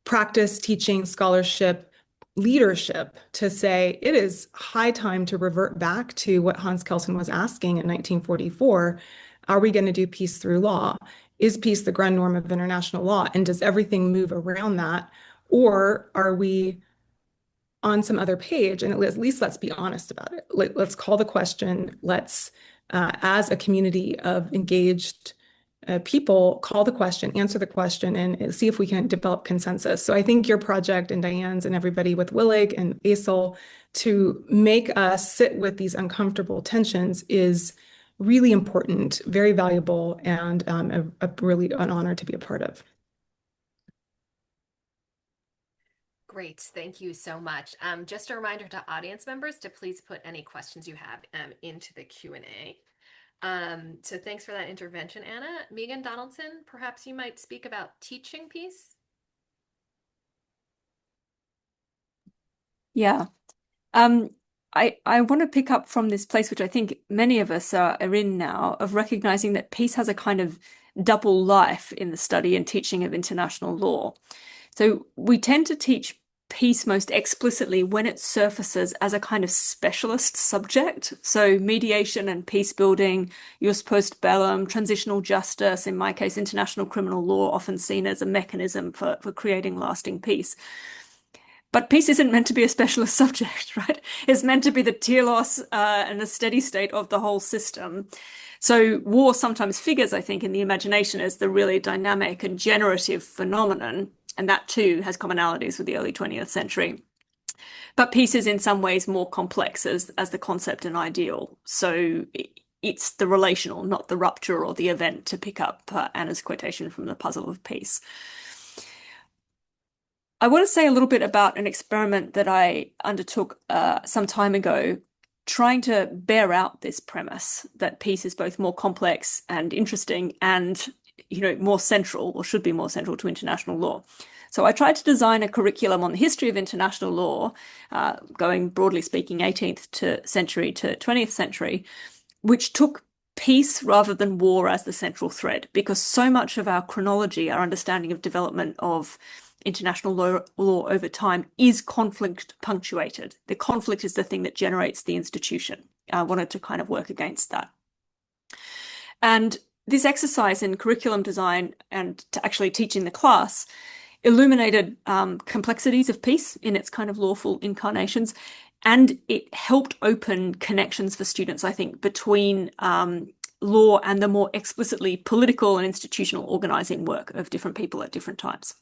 practice, teaching, scholarship, leadership to say it is high time to revert back to what Hans Kelsen was asking in 1944. Are we going to do peace through law? Is peace the ground norm of international law? And does everything move around that? Or are we on some other page? And at least let's be honest about it. Let's call the question. Let's, as a community of engaged people, call the question, answer the question, and see if we can develop consensus. So I think your project and Diane's and everybody with Willig and ASIL to make us sit with these uncomfortable tensions is really important, very valuable, and really an honor to be a part of. Great, thank you so much. Just a reminder to audience members to please put any questions you have into the Q&A. So thanks for that intervention, Anna. Megan Donaldson, perhaps you might speak about teaching peace. Yeah. I want to pick up from this place, which I think many of us are in now, of recognizing that peace has a kind of double life in the study and teaching of international law. So we tend to teach peace most explicitly when it surfaces as a kind of specialist subject. So mediation and peace building, jus post bellum, transitional justice, in my case, international criminal law, often seen as a mechanism for creating lasting peace. But peace isn't meant to be a specialist subject, right? It's meant to be the telos and the steady state of the whole system. So war sometimes figures, I think, in the imagination as the really dynamic and generative phenomenon. And that too has commonalities with the early 20th century. But peace is in some ways more complex as the concept and ideal. So it's the relational, not the rupture or the event, to pick up Anna's quotation from The Puzzle of Peace. I want to say a little bit about an experiment that I undertook some time ago, trying to bear out this premise that peace is both more complex and interesting and, more central, or should be more central, to international law. So I tried to design a curriculum on the history of international law, going broadly speaking 18th century to 20th century, which took peace rather than war as the central thread, because so much of our chronology, our understanding of development of international law over time, is conflict punctuated. The conflict is the thing that generates the institution. I wanted to kind of work against that. And this exercise in curriculum design and to actually teaching the class illuminated complexities of peace in its kind of lawful incarnations. And it helped open connections for students, I think, between law and the more explicitly political and institutional organizing work of different people at different times.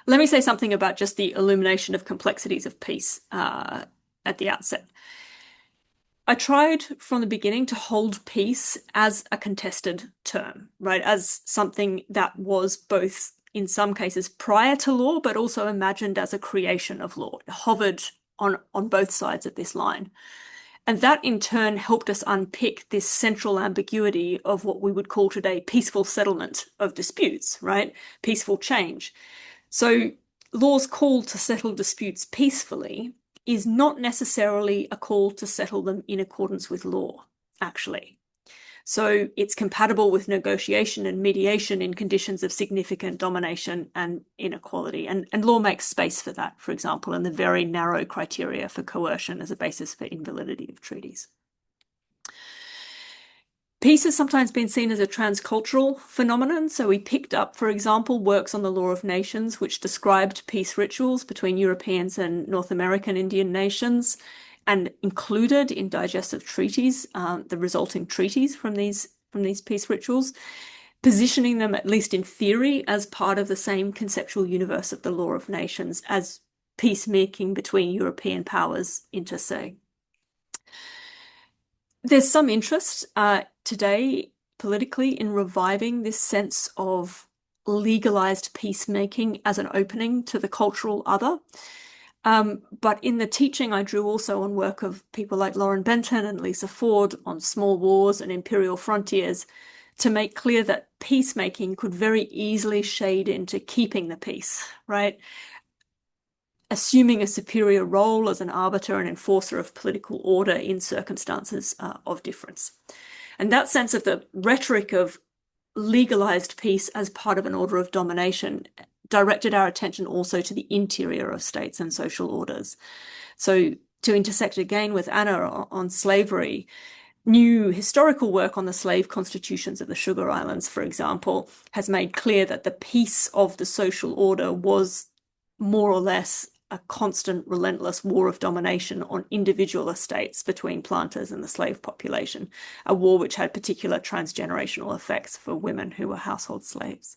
Let me say something about just the illumination of complexities of peace at the outset. I tried from the beginning to hold peace as a contested term, right? As something that was both, in some cases, prior to law, but also imagined as a creation of law. It hovered on both sides of this line. And that in turn helped us unpick this central ambiguity of what we would call today peaceful settlement of disputes, right? Peaceful change. So law's call to settle disputes peacefully is not necessarily a call to settle them in accordance with law, actually. So it's compatible with negotiation and mediation in conditions of significant domination and inequality. And law makes space for that, for example, in the very narrow criteria for coercion as a basis for invalidity of treaties. Peace has sometimes been seen as a transcultural phenomenon. So we picked up, for example, works on the law of nations, which described peace rituals between Europeans and North American Indian nations, and included in digestive treaties the resulting treaties from these peace rituals, positioning them, at least in theory, as part of the same conceptual universe of the law of nations as peacemaking between European powers inter se. There's some interest today politically in reviving this sense of legalized peacemaking as an opening to the cultural other. But in the teaching, I drew also on work of people like Lauren Benton and Lisa Ford on small wars and imperial frontiers to make clear that peacemaking could very easily shade into keeping the peace, right? Assuming a superior role as an arbiter and enforcer of political order in circumstances of difference. And that sense of the rhetoric of legalized peace as part of an order of domination directed our attention also to the interior of states and social orders. So to intersect again with Anna on slavery, new historical work on the slave constitutions of the Sugar Islands, for example, has made clear that the peace of the social order was more or less a constant, relentless war of domination on individual estates between planters and the slave population, a war which had particular transgenerational effects for women who were household slaves.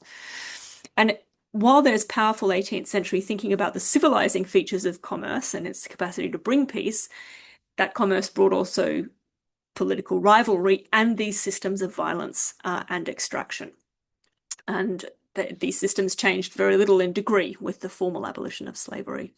And while there's powerful 18th century thinking about the civilizing features of commerce and its capacity to bring peace, that commerce brought also political rivalry and these systems of violence and extraction. And these systems changed very little in degree with the formal abolition of slavery.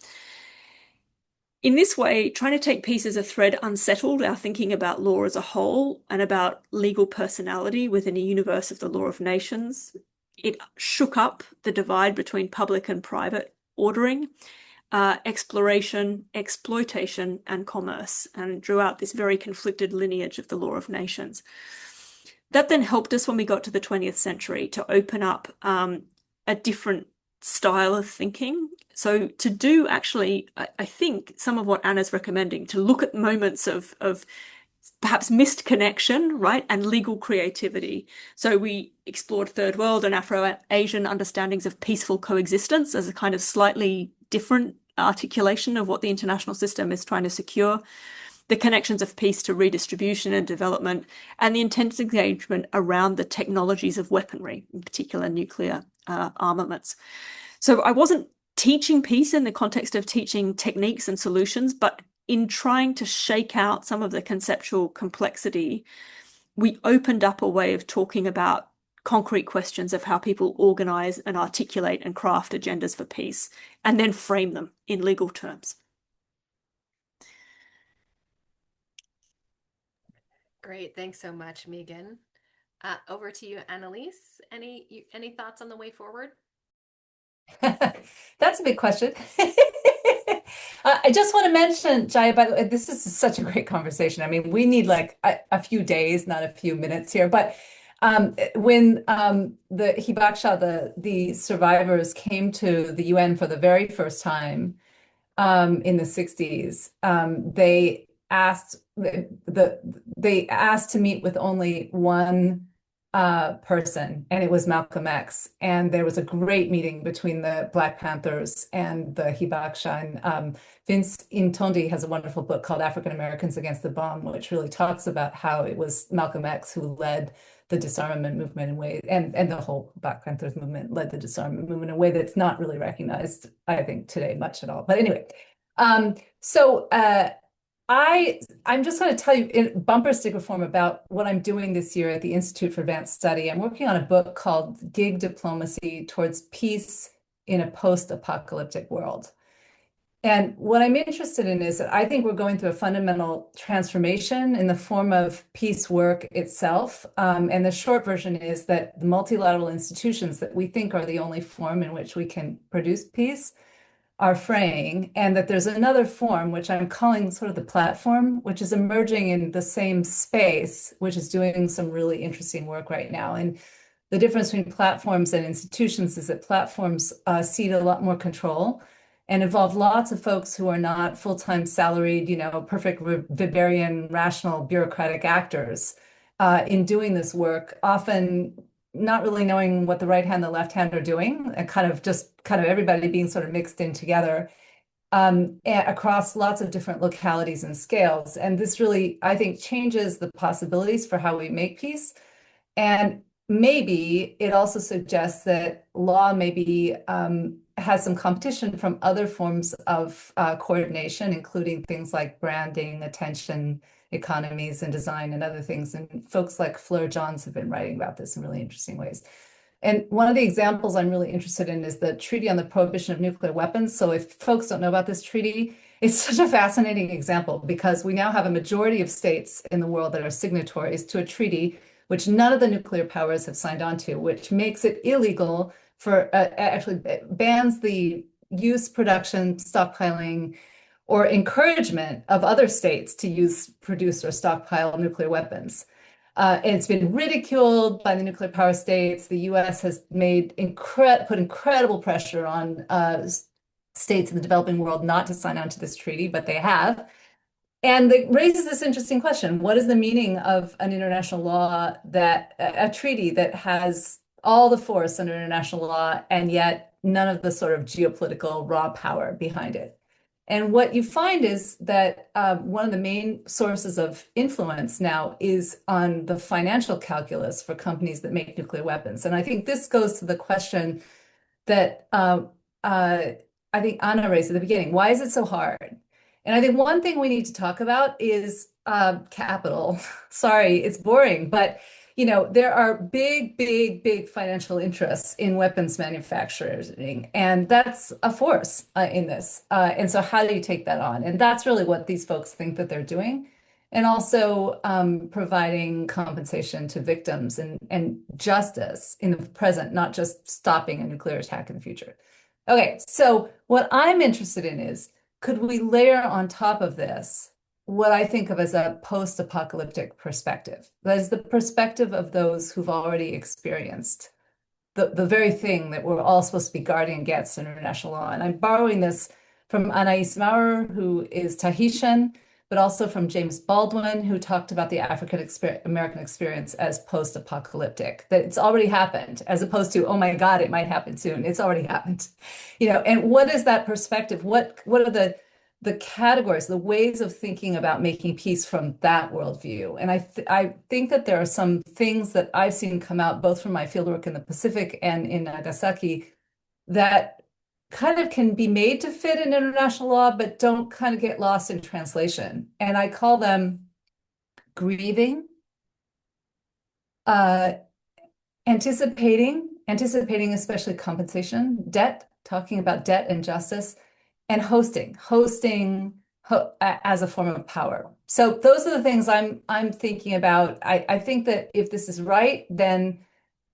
In this way, trying to take peace as a thread unsettled our thinking about law as a whole and about legal personality within a universe of the law of nations. It shook up the divide between public and private ordering, exploration, exploitation, and commerce, and drew out this very conflicted lineage of the law of nations. That then helped us when we got to the 20th century to open up a different style of thinking. So to do actually, I think, some of what Anna's recommending, to look at moments of perhaps missed connection, right, and legal creativity. So we explored Third World and Afro-Asian understandings of peaceful coexistence as a kind of slightly different articulation of what the international system is trying to secure, the connections of peace to redistribution and development, and the intense engagement around the technologies of weaponry, in particular nuclear armaments. So I wasn't teaching peace in the context of teaching techniques and solutions, but in trying to shake out some of the conceptual complexity, we opened up a way of talking about concrete questions of how people organize and articulate and craft agendas for peace, and then frame them in legal terms. Great, thanks so much, Megan. Over to you, Annalise. Any thoughts on the way forward? That's a big question. I just want to mention, Jaya, by the way, this is such a great conversation. I mean, we need like a few days, not a few minutes here. But when the Hibakusha, the survivors came to the UN for the very first time in the 60s, they asked to meet with only one person, and it was Malcolm X. And there was a great meeting between the Black Panthers and the Hibakusha. And Vince Intondi has a wonderful book called African Americans Against the Bomb, which really talks about how it was Malcolm X who led the disarmament movement in way, and the whole Black Panthers movement led the disarmament movement in a way that's not really recognized, I think, today much at all. But anyway, I'm just going to tell you in bumper sticker form about what I'm doing this year at the Institute for Advanced Study. I'm working on a book called Gig Diplomacy Towards Peace in a Post-Apocalyptic World. And what I'm interested in is that I think we're going through a fundamental transformation in the form of peace work itself. And the short version is that the multilateral institutions that we think are the only form in which we can produce peace are fraying, and that there's another form, which I'm calling sort of the platform, which is emerging in the same space, which is doing some really interesting work right now. And the difference between platforms and institutions is that platforms cede a lot more control and involve lots of folks who are not full-time salaried, perfect Weberian, rational, bureaucratic actors in doing this work, often not really knowing what the right hand and the left hand are doing, and kind of everybody being sort of mixed in together across lots of different localities and scales. And this really, I think, changes the possibilities for how we make peace. And maybe it also suggests that law maybe has some competition from other forms of coordination, including things like branding, attention economies, and design, and other things. And folks like Fleur Johns have been writing about this in really interesting ways. And one of the examples I'm really interested in is the Treaty on the Prohibition of Nuclear Weapons. So if folks don't know about this treaty, it's such a fascinating example because we now have a majority of states in the world that are signatories to a treaty which none of the nuclear powers have signed on to, which makes it illegal for, actually bans the use, production, stockpiling, or encouragement of other states to use, produce, or stockpile nuclear weapons. And it's been ridiculed by the nuclear power states. The US has put incredible pressure on states in the developing world not to sign on to this treaty, but they have. And it raises this interesting question. What is the meaning of an international law a treaty that has all the force under international law and yet none of the sort of geopolitical raw power behind it? And what you find is that one of the main sources of influence now is on the financial calculus for companies that make nuclear weapons. And I think this goes to the question that I think Anna raised at the beginning. Why is it so hard? And I think one thing we need to talk about is capital. Sorry, it's boring, but there are big financial interests in weapons manufacturing, and that's a force in this. And so how do you take that on? And that's really what these folks think that they're doing. And also providing compensation to victims and justice in the present, not just stopping a nuclear attack in the future. Okay, so what I'm interested in is, could we layer on top of this what I think of as a post-apocalyptic perspective? That is the perspective of those who've already experienced the very thing that we're all supposed to be guarding against in international law. And I'm borrowing this from Anais Maurer, who is Tahitian, but also from James Baldwin, who talked about the American experience as post-apocalyptic, that it's already happened, as opposed to, oh my God, it might happen soon. It's already happened. And what is that perspective? What are the categories, the ways of thinking about making peace from that worldview? And I think that there are some things that I've seen come out both from my fieldwork in the Pacific and in Nagasaki that kind of can be made to fit in international law, but don't kind of get lost in translation. And I call them grieving, anticipating especially compensation, debt, talking about debt and justice, and hosting as a form of power. So those are the things I'm thinking about. I think that if this is right, then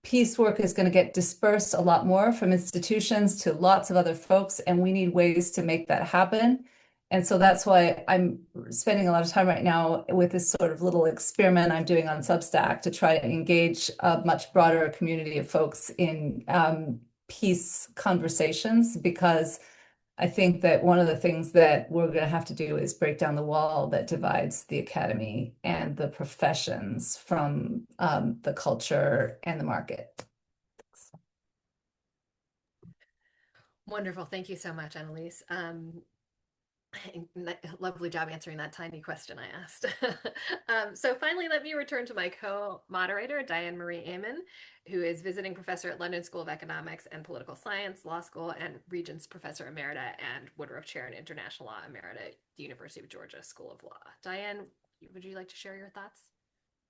peace work is going to get dispersed a lot more from institutions to lots of other folks, and we need ways to make that happen. And so that's why I'm spending a lot of time right now with this sort of little experiment I'm doing on Substack to try to engage a much broader community of folks in peace conversations, because I think that one of the things that we're going to have to do is break down the wall that divides the academy and the professions from the culture and the market. Wonderful. Thank you so much, Annalise. Lovely job answering that tiny question I asked. So finally, let me return to my co-moderator, Diane Marie Amen, who is visiting professor at London School of Economics and Political Science Law School and Regents Professor Emerita and Woodruff Chair in International Law Emerita at the University of Georgia School of Law. Diane, would you like to share your thoughts?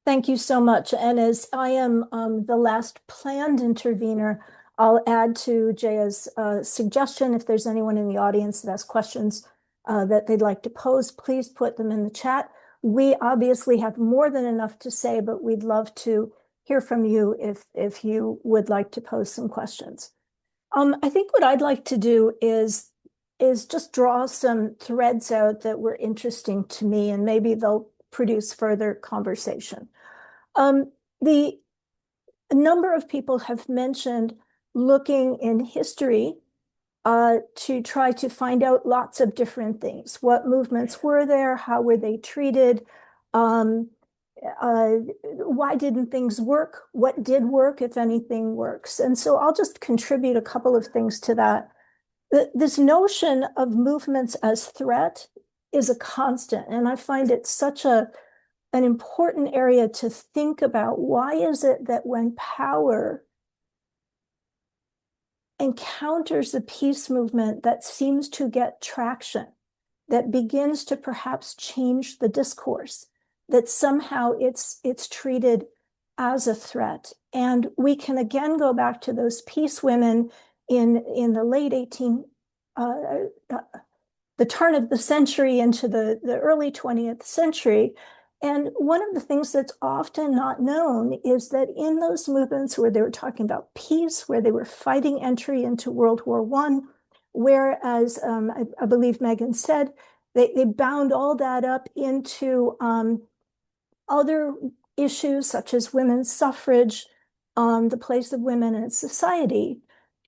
Thank you so much. And as I am the last planned intervener, I'll add to Jaya's suggestion. If there's anyone in the audience that has questions that they'd like to pose, please put them in the chat. We obviously have more than enough to say, but we'd love to hear from you if you would like to pose some questions. I think what I'd like to do is just draw some threads out that were interesting to me, and maybe they'll produce further conversation. A number of people have mentioned looking in history to try to find out lots of different things. What movements were there? How were they treated? Why didn't things work? What did work, if anything works? And so I'll just contribute a couple of things to that. This notion of movements as threat is a constant, and I find it such an important area to think about. Why is it that when power encounters a peace movement that seems to get traction, that begins to perhaps change the discourse, that somehow it's treated as a threat? And we can again go back to those peace women in the late the turn of the century into the early 20th century. And one of the things that's often not known is that in those movements where they were talking about peace, where they were fighting entry into World War I, whereas I believe Megan said, they bound all that up into other issues such as women's suffrage, the place of women in society,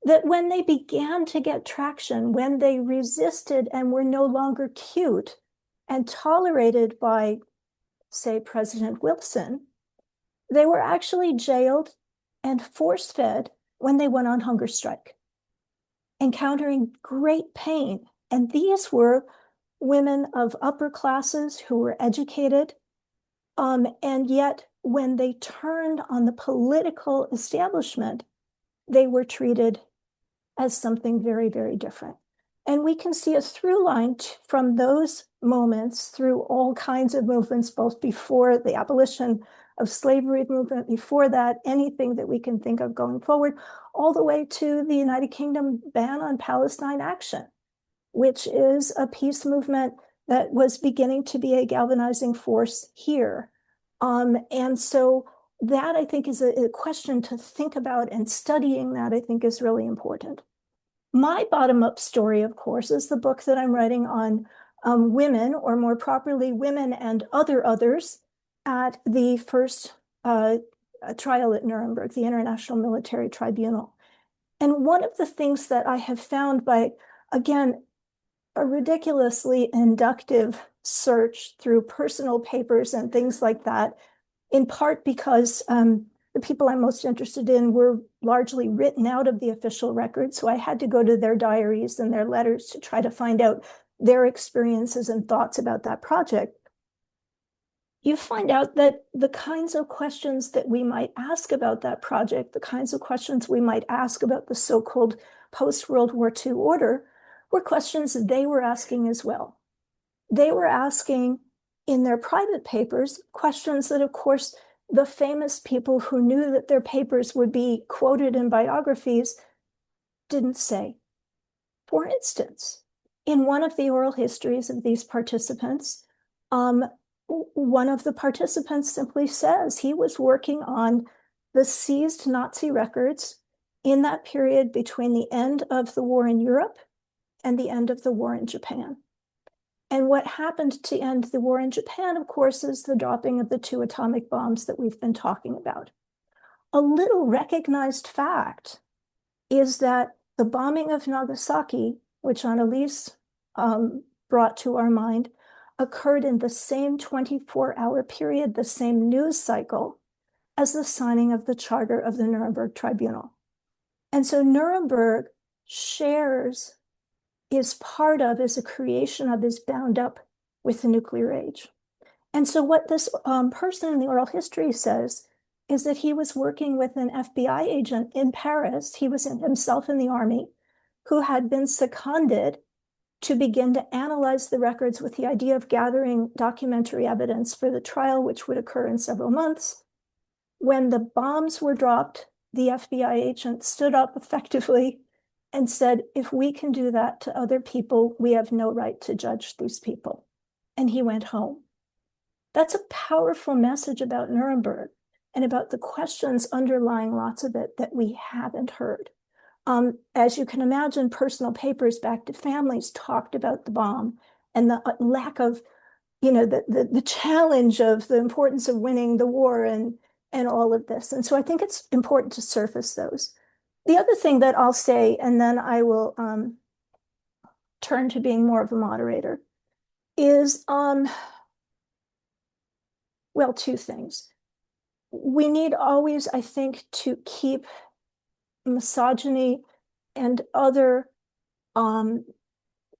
that when they began to get traction, when they resisted and were no longer cute and tolerated by, say, President Wilson, they were actually jailed and force-fed when they went on hunger strike, encountering great pain. And these were women of upper classes who were educated, and yet when they turned on the political establishment, they were treated as something very, very different. And we can see a through line from those moments through all kinds of movements, both before the abolition of slavery movement, before that, anything that we can think of going forward, all the way to the United Kingdom ban on Palestine action, which is a peace movement that was beginning to be a galvanizing force here. And so that, I think, is a question to think about, and studying that, I think, is really important. My bottom-up story, of course, is the book that I'm writing on women, or more properly, women and other others, at the first trial at Nuremberg, the International Military Tribunal. And one of the things that I have found by, again, a ridiculously inductive search through personal papers and things like that, in part because the people I'm most interested in were largely written out of the official record. So I had to go to their diaries and their letters to try to find out their experiences and thoughts about that project. You find out that the kinds of questions that we might ask about that project, the kinds of questions we might ask about the so-called post-World War II order, were questions they were asking as well. They were asking in their private papers questions that, of course, the famous people who knew that their papers would be quoted in biographies didn't say. For instance, in one of the oral histories of these participants, one of the participants simply says he was working on the seized Nazi records in that period between the end of the war in Europe and the end of the war in Japan. And what happened to end the war in Japan, of course, is the dropping of the 2 atomic bombs that we've been talking about. A little recognized fact is that the bombing of Nagasaki, which Annalise brought to our mind, occurred in the same 24-hour period, the same news cycle, as the signing of the charter of the Nuremberg Tribunal. And so Nuremberg shares, is part of, is a creation of, is bound up with the nuclear age. And so what this person in the oral history says is that he was working with an FBI agent in Paris. He was himself in the army, who had been seconded to begin to analyze the records with the idea of gathering documentary evidence for the trial, which would occur in several months. When the bombs were dropped, the FBI agent stood up effectively and said, if we can do that to other people, we have no right to judge these people. And he went home. That's a powerful message about Nuremberg and about the questions underlying lots of it that we haven't heard. As you can imagine, personal papers back to families talked about the bomb and the lack of, the challenge of the importance of winning the war and all of this. And so I think it's important to surface those. The other thing that I'll say, and then I will turn to being more of a moderator, is, well, 2 things. We need always, I think, to keep misogyny and other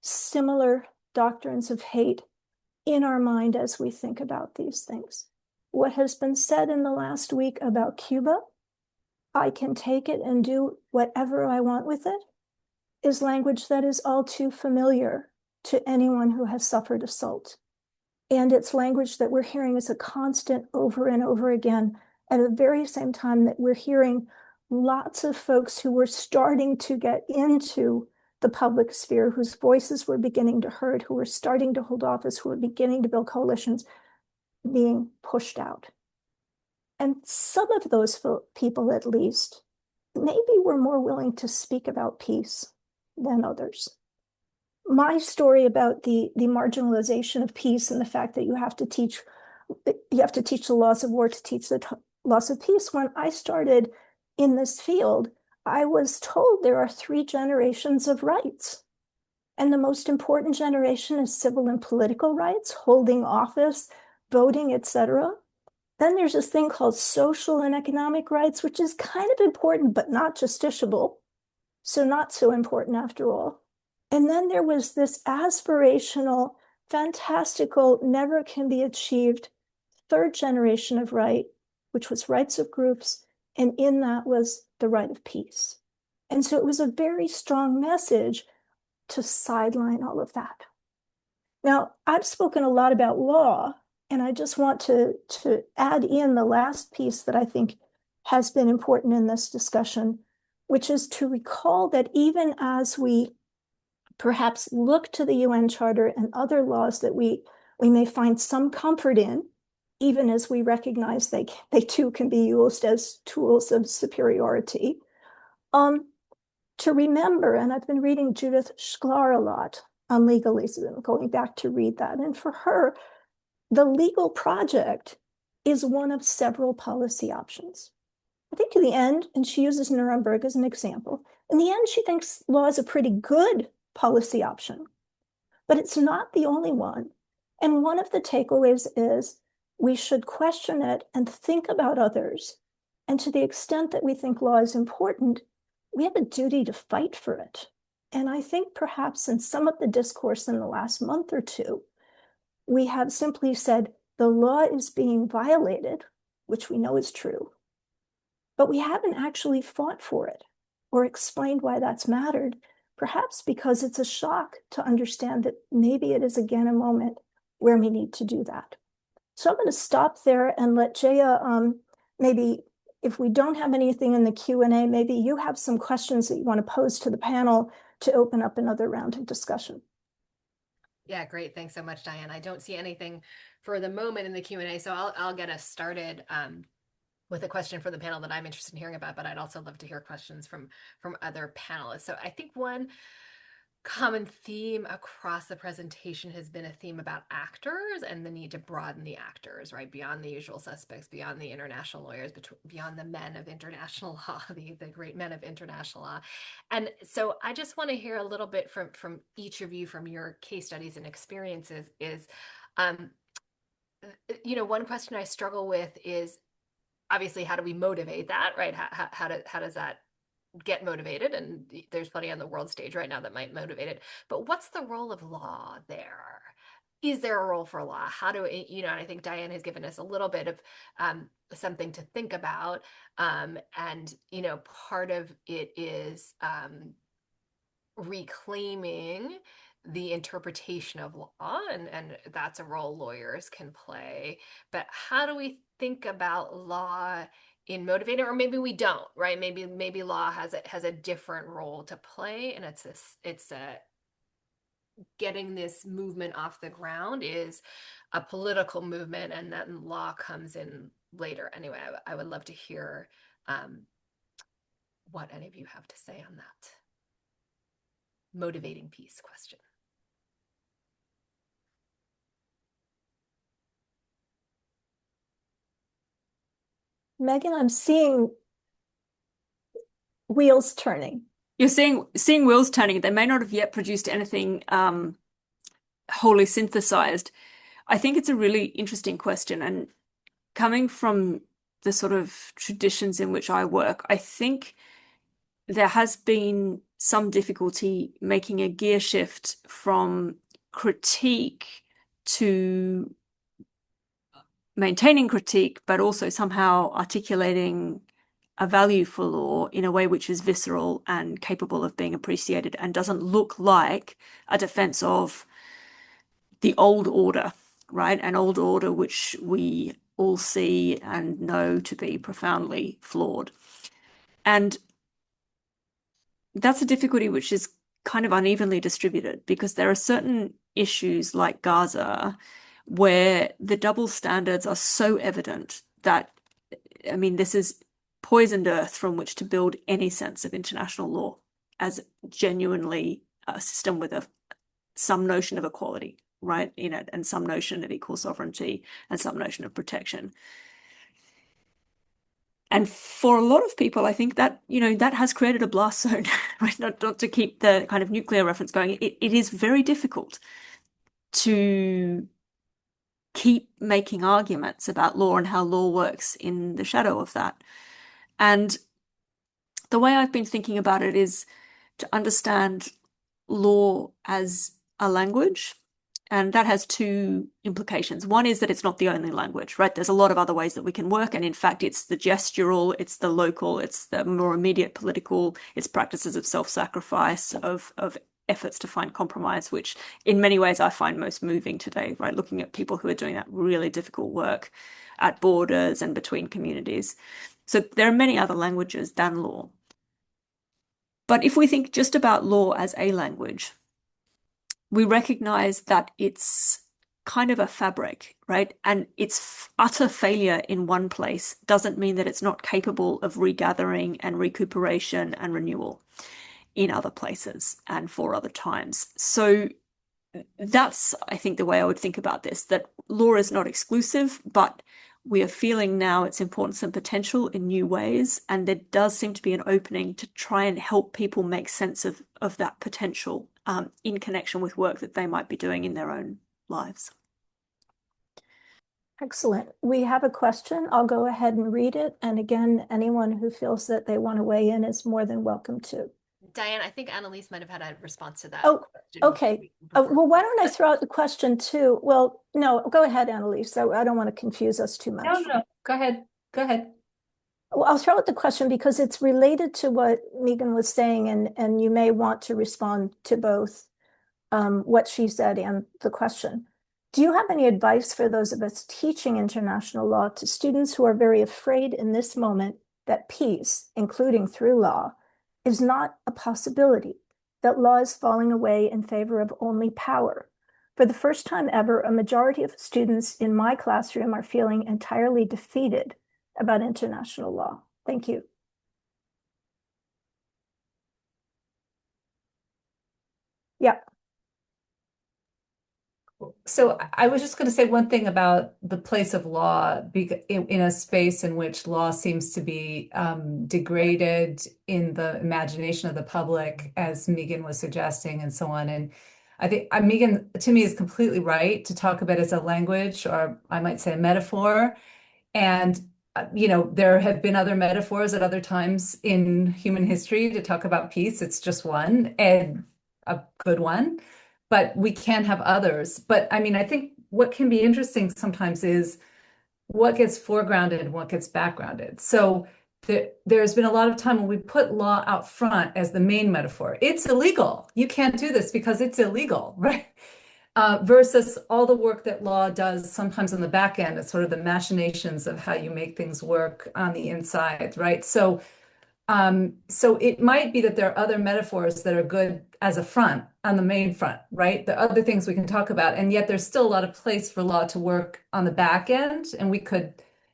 similar doctrines of hate in our mind as we think about these things. What has been said in the last week about Cuba, I can take it and do whatever I want with it, is language that is all too familiar to anyone who has suffered assault. And it's language that we're hearing as a constant over and over again at the very same time that we're hearing lots of folks who were starting to get into the public sphere, whose voices were beginning to heard, who were starting to hold office, who were beginning to build coalitions, being pushed out. And some of those people, at least, maybe were more willing to speak about peace than others. My story about the marginalization of peace and the fact that you have to teach the laws of war to teach the laws of peace. When I started in this field, I was told there are 3 generations of rights. And the most important generation is civil and political rights, holding office, voting, etc. Then there's this thing called social and economic rights, which is kind of important, but not justiciable. So not so important after all. And then there was this aspirational, fantastical, never can be achieved 3rd generation of right, which was rights of groups. And in that was the right of peace. And so it was a very strong message to sideline all of that. Now, I've spoken a lot about law, and I just want to add in the last piece that I think has been important in this discussion, which is to recall that even as we perhaps look to the UN Charter and other laws that we may find some comfort in, even as we recognize they too can be used as tools of superiority, to remember, and I've been reading Judith Shklar a lot on legalism, going back to read that. And for her, the legal project is one of several policy options. I think in the end, and she uses Nuremberg as an example, in the end, she thinks law is a pretty good policy option, but it's not the only one. And one of the takeaways is we should question it and think about others. And to the extent that we think law is important, we have a duty to fight for it. And I think perhaps in some of the discourse in the last month or two, we have simply said the law is being violated, which we know is true, but we haven't actually fought for it or explained why that's mattered, perhaps because it's a shock to understand that maybe it is again a moment where we need to do that. So I'm going to stop there and let Jaya, maybe if we don't have anything in the Q&A, maybe you have some questions that you want to pose to the panel to open up another round of discussion. Yeah, great. Thanks so much, Diane. I don't see anything for the moment in the Q&A, so I'll get us started with a question for the panel that I'm interested in hearing about, but I'd also love to hear questions from other panelists. So I think one common theme across the presentation has been a theme about actors and the need to broaden the actors, right? Beyond the usual suspects, beyond the international lawyers, beyond the men of international law, the great men of international law. And so I just want to hear a little bit from each of you, from your case studies and experiences is, one question I struggle with is obviously how do we motivate that, right? How does that get motivated? And there's plenty on the world stage right now that might motivate it. But what's the role of law there? Is there a role for law? How do we, and I think Diane has given us a little bit of something to think about. And, part of it is reclaiming the interpretation of law, and that's a role lawyers can play. But how do we think about law in motivating, or maybe we don't, right? Maybe law has a different role to play, and it's getting this movement off the ground is a political movement, and then law comes in later. Anyway, I would love to hear what any of you have to say on that motivating piece question. Megan, I'm seeing wheels turning. You're seeing wheels turning. They may not have yet produced anything wholly synthesized. I think it's a really interesting question. And coming from the sort of traditions in which I work, I think there has been some difficulty making a gear shift from critique to maintaining critique, but also somehow articulating a value for law in a way which is visceral and capable of being appreciated and doesn't look like a defense of the old order, right? An old order which we all see and know to be profoundly flawed. And that's a difficulty which is kind of unevenly distributed, because there are certain issues like Gaza where the double standards are so evident that, this is poisoned earth from which to build any sense of international law as genuinely a system with some notion of equality, right, in it, and some notion of equal sovereignty and some notion of protection. And for a lot of people, I think that, that has created a blast zone, right? Not to keep the kind of nuclear reference going. It is very difficult to keep making arguments about law and how law works in the shadow of that. And the way I've been thinking about it is to understand law as a language. And that has two implications. One is that it's not the only language, right? There's a lot of other ways that we can work. And in fact, it's the gestural, it's the local, it's the more immediate political, it's practices of self-sacrifice, of efforts to find compromise, which in many ways I find most moving today, right? Looking at people who are doing that really difficult work at borders and between communities. So there are many other languages than law. But if we think just about law as a language, we recognize that it's kind of a fabric, right? And its utter failure in one place doesn't mean that it's not capable of regathering and recuperation and renewal in other places and for other times. So that's, I think, the way I would think about this, that law is not exclusive, but we are feeling now its importance and potential in new ways. And there does seem to be an opening to try and help people make sense of that potential in connection with work that they might be doing in their own lives. Excellent. We have a question. I'll go ahead and read it. And again, anyone who feels that they want to weigh in is more than welcome to. Diane, I think Annalise might have had a response to that. Oh, question okay. Well, why don't I throw out the question too? Well, no, go ahead, Annalise. I don't want to confuse us too much. No, go ahead. Go ahead. Well, I'll throw out the question because it's related to what Megan was saying, and you may want to respond to both what she said and the question. Do you have any advice for those of us teaching international law to students who are very afraid in this moment that peace, including through law, is not a possibility, that law is falling away in favor of only power? For the first time ever, a majority of students in my classroom are feeling entirely defeated about international law. Thank you. Yeah. So I was just going to say one thing about the place of law in a space in which law seems to be degraded in the imagination of the public, as Megan was suggesting, and so on. And I think Megan, to me, is completely right to talk about it as a language, or I might say a metaphor. And there have been other metaphors at other times in human history to talk about peace. It's just one, and a good one. But we can have others. But I mean, I think what can be interesting sometimes is what gets foregrounded and what gets backgrounded. So there's been a lot of time when we put law out front as the main metaphor. It's illegal. You can't do this because it's illegal, right? Versus all the work that law does sometimes on the back end, it's sort of the machinations of how you make things work on the inside, right? So it might be that there are other metaphors that are good as a front on the main front, right? There are other things we can talk about, and yet there's still a lot of place for law to work on the back end, and we could,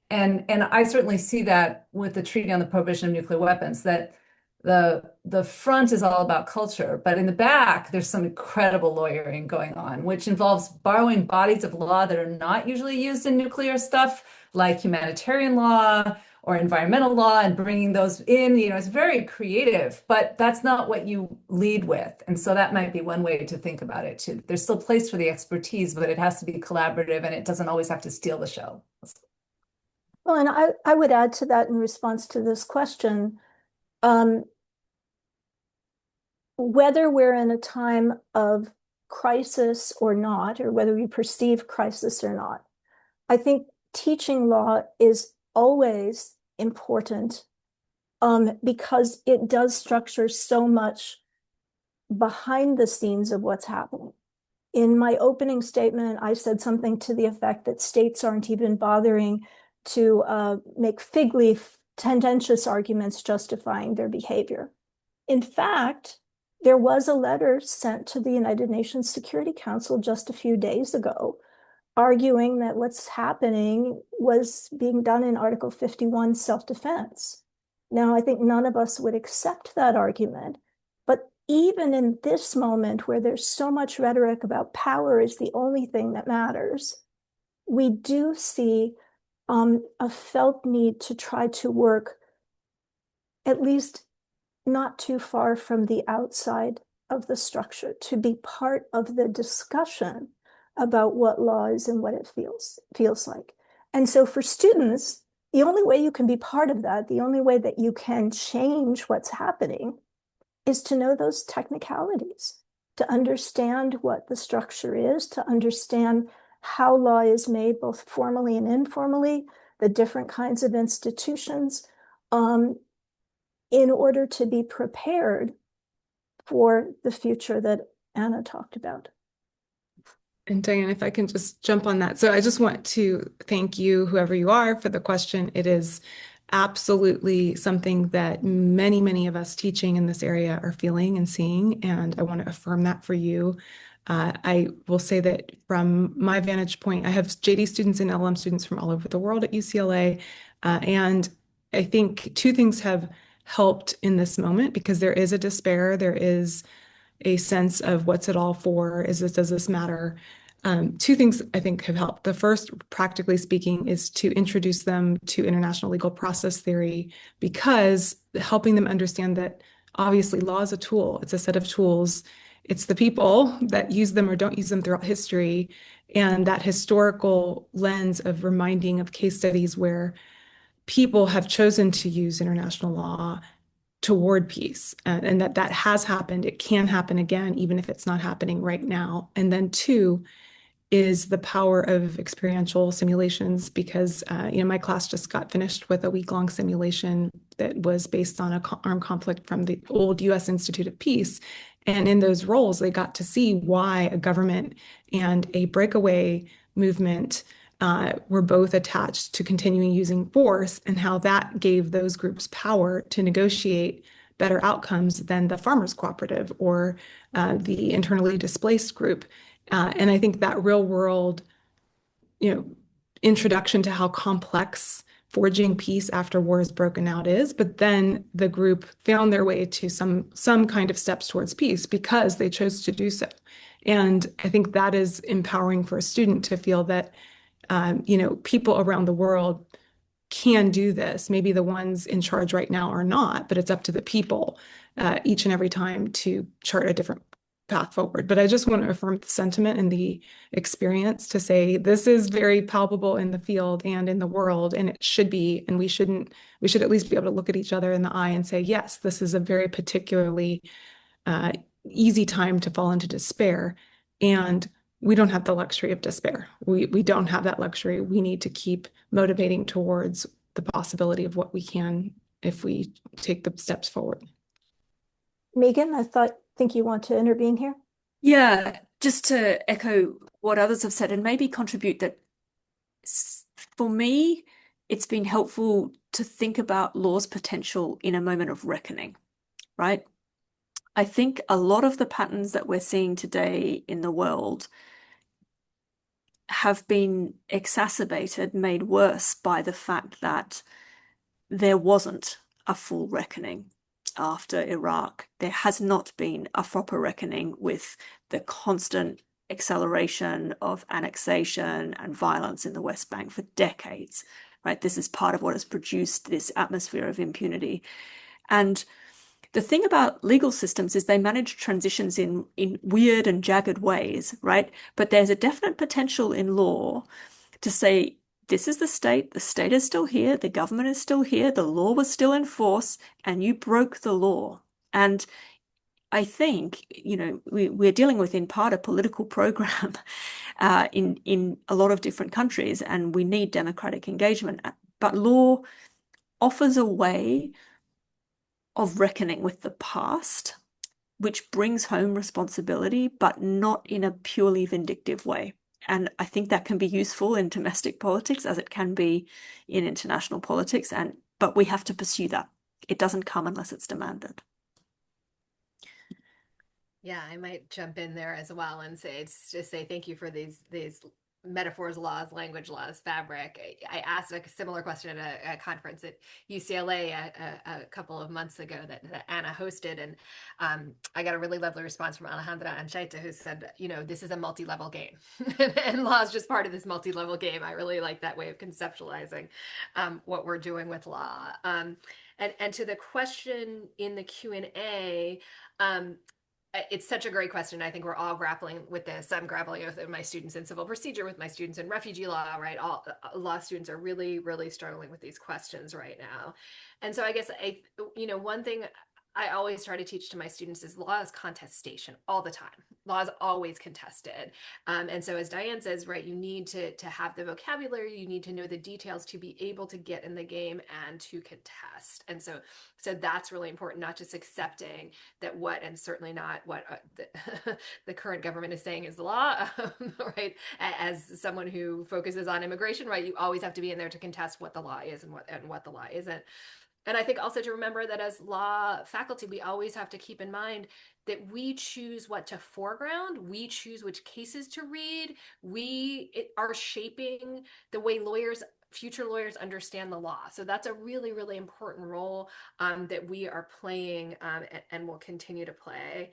and I certainly see that with the Treaty on the Prohibition of Nuclear Weapons, that the front is all about culture, but in the back there's some incredible lawyering going on, which involves borrowing bodies of law that are not usually used in nuclear stuff, like humanitarian law or environmental law, and bringing those in. It's very creative, but that's not what you lead with. And so that might be one way to think about it too. There's still place for the expertise, but it has to be collaborative, and it doesn't always have to steal the show. Well, and I would add to that in response to this question, whether we're in a time of crisis or not, or whether we perceive crisis or not, I think teaching law is always important because it does structure so much behind the scenes of what's happening. In my opening statement, I said something to the effect that states aren't even bothering to make fig leaf tendentious arguments justifying their behavior. In fact, there was a letter sent to the United Nations Security Council just a few days ago arguing that what's happening was being done in Article 51 self-defense. Now, I think none of us would accept that argument, but even in this moment where there's so much rhetoric about power is the only thing that matters, we do see a felt need to try to work at least not too far from the outside of the structure, to be part of the discussion about what law is and what it feels like. And so for students, the only way you can be part of that, the only way that you can change what's happening is to know those technicalities, to understand what the structure is, to understand how law is made both formally and informally, the different kinds of institutions, in order to be prepared for the future that Anna talked about. And Diane, if I can just jump on that. So I just want to thank you, whoever you are, for the question. It is absolutely something that many, many of us teaching in this area are feeling and seeing, and I want to affirm that for you. I will say that from my vantage point, I have JD students and LLM students from all over the world at UCLA, and I think two things have helped in this moment, because there is a despair, there is a sense of what's it all for? Does this matter? Two things I think have helped. The first, practically speaking, is to introduce them to international legal process theory, because helping them understand that obviously law is a tool. It's a set of tools. It's the people that use them or don't use them throughout history. And that historical lens of reminding of case studies where people have chosen to use international law toward peace, and that has happened. It can happen again, even if it's not happening right now. And then two is the power of experiential simulations, because my class just got finished with a week-long simulation that was based on an armed conflict from the old U.S. Institute of Peace. And in those roles, they got to see why a government and a breakaway movement were both attached to continuing using force, and how that gave those groups power to negotiate better outcomes than the farmers cooperative or the internally displaced group. And I think that real world, introduction to how complex forging peace after war is broken out is, but then the group found their way to some kind of steps towards peace because they chose to do so. And I think that is empowering for a student to feel that, people around the world can do this. Maybe the ones in charge right now are not, but it's up to the people each and every time to chart a different path forward. But I just want to affirm the sentiment and the experience to say this is very palpable in the field and in the world, and it should be, and we should at least be able to look at each other in the eye and say, yes, this is a very particularly easy time to fall into despair. And we don't have the luxury of despair. We don't have that luxury. We need to keep motivating towards the possibility of what we can if we take the steps forward. Megan, think you want to intervene here? Yeah, just to echo what others have said and maybe contribute that for me, it's been helpful to think about law's potential in a moment of reckoning, right? I think a lot of the patterns that we're seeing today in the world have been exacerbated, made worse by the fact that there wasn't a full reckoning after Iraq. There has not been a proper reckoning with the constant acceleration of annexation and violence in the West Bank for decades, right? This is part of what has produced this atmosphere of impunity. And the thing about legal systems is they manage transitions in weird and jagged ways, right? But there's a definite potential in law to say, this is the state is still here, the government is still here, the law was still in force, and you broke the law. And I think, we're dealing with in part a political program in a lot of different countries, and we need democratic engagement. But law offers a way of reckoning with the past, which brings home responsibility, but not in a purely vindictive way. And I think that can be useful in domestic politics as it can be in international politics. But we have to pursue that. It doesn't come unless it's demanded. Yeah, I might jump in there as well and say thank you for these metaphors, laws, language, laws, fabric. I asked a similar question at a conference at UCLA a couple of months ago that Anna hosted, and I got a really lovely response from Alejandra Anchaita, who said, this is a multi-level game, and law is just part of this multi-level game. I really like that way of conceptualizing what we're doing with law. And to the question in the Q&A, it's such a great question. I think we're all grappling with this. I'm grappling with my students in civil procedure, with my students in refugee law, right? All law students are really, really struggling with these questions right now. And so I guess, one thing I always try to teach to my students is law is contestation all the time. Law is always contested. And so as Diane says, right, you need to have the vocabulary, you need to know the details to be able to get in the game and to contest. And so that's really important, not just accepting that and certainly not what the current government is saying is the law, right? As someone who focuses on immigration, right, you always have to be in there to contest what the law is and what the law isn't. And I think also to remember that as law faculty, we always have to keep in mind that we choose what to foreground, we choose which cases to read, we are shaping the way future lawyers understand the law. So that's a really, really important role that we are playing and will continue to play.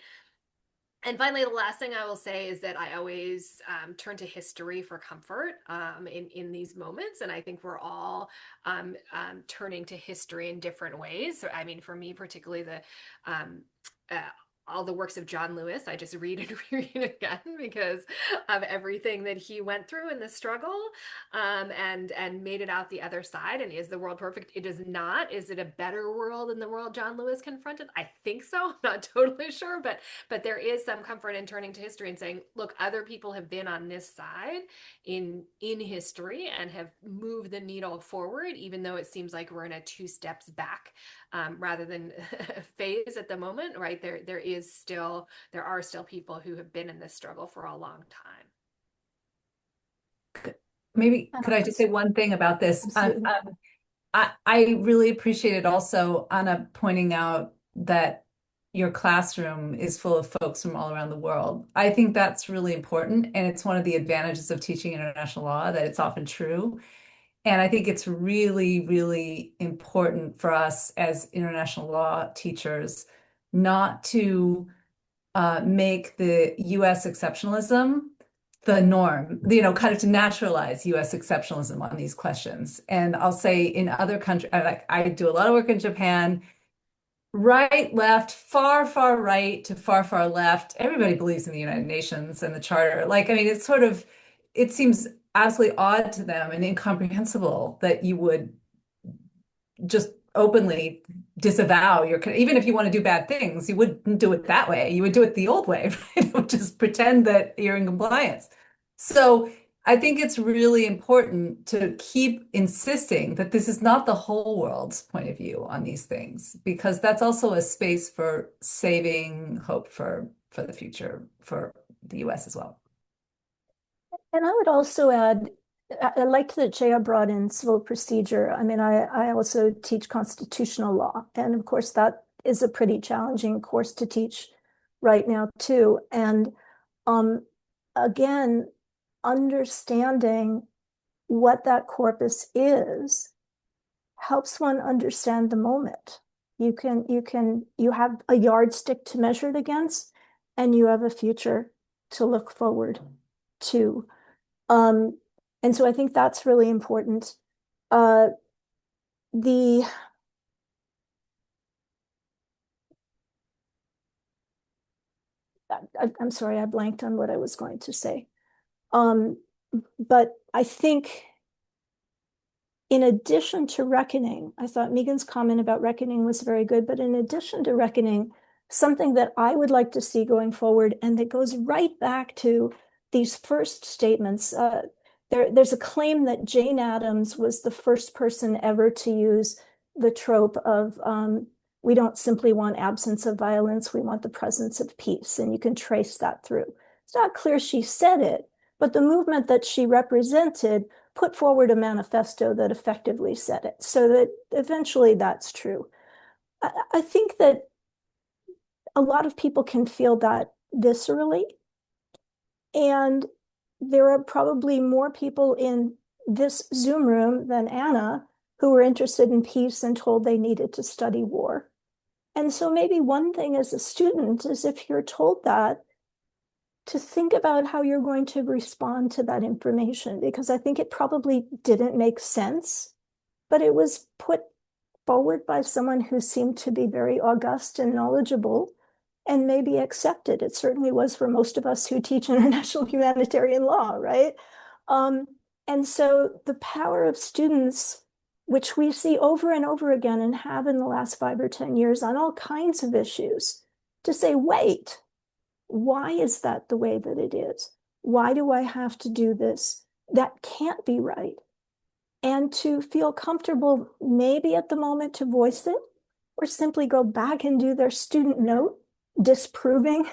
And finally, the last thing I will say is that I always turn to history for comfort in these moments. And I think we're all turning to history in different ways. So, I mean, for me, particularly all the works of John Lewis. I just read and read again because of everything that he went through in the struggle, and made it out the other side. And is the world perfect? It is not. Is it a better world than the world John Lewis confronted? I think so. I'm not totally sure, but there is some comfort in turning to history and saying, look, other people have been on this side in history and have moved the needle forward, even though it seems like we're in a 2 steps back, rather than phase at the moment, right? There are still people who have been in this struggle for a long time. Maybe could I just say one thing about this? I really appreciated also Anna pointing out that your classroom is full of folks from all around the world. I think that's really important, and it's one of the advantages of teaching international law, that it's often true. And I think it's really, really important for us as international law teachers not to make the US exceptionalism the norm, kind of to naturalize US exceptionalism on these questions. And I'll say in other countries, I do a lot of work in Japan, right, left, far, far right to far, far left. Everybody believes in the United Nations and the Charter. It seems absolutely odd to them and incomprehensible that you would just openly disavow even if you want to do bad things, you wouldn't do it that way. You would do it the old way, right? Just pretend that you're in compliance. So I think it's really important to keep insisting that this is not the whole world's point of view on these things, because that's also a space for saving hope for the future for the US as well. And I would also add, I liked that Jaya brought in civil procedure. I mean, I also teach constitutional law. And of course, that is a pretty challenging course to teach right now, too. And again, understanding what that corpus is helps one understand the moment. You have a yardstick to measure it against, and you have a future to look forward to. And so I think that's really important. I'm sorry, I blanked on what I was going to say. But I think in addition to reckoning, I thought Megan's comment about reckoning was very good, but in addition to reckoning, something that I would like to see going forward, and that goes right back to these first statements, there's a claim that Jane Addams was the first person ever to use the trope of we don't simply want absence of violence, we want the presence of peace. And you can trace that through. It's not clear she said it, but the movement that she represented put forward a manifesto that effectively said it. So that eventually that's true. I think that a lot of people can feel that viscerally. And there are probably more people in this Zoom room than Anna who were interested in peace and told they needed to study war. And so maybe one thing as a student is, if you're told that, to think about how you're going to respond to that information, because I think it probably didn't make sense, but it was put forward by someone who seemed to be very august and knowledgeable and maybe accepted. It certainly was for most of us who teach international humanitarian law, right? And so the power of students, which we see over and over again and have in the last 5 or 10 years on all kinds of issues, to say, wait, why is that the way that it is? Why do I have to do this? That can't be right. And to feel comfortable maybe at the moment to voice it, or simply go back and do their student note disproving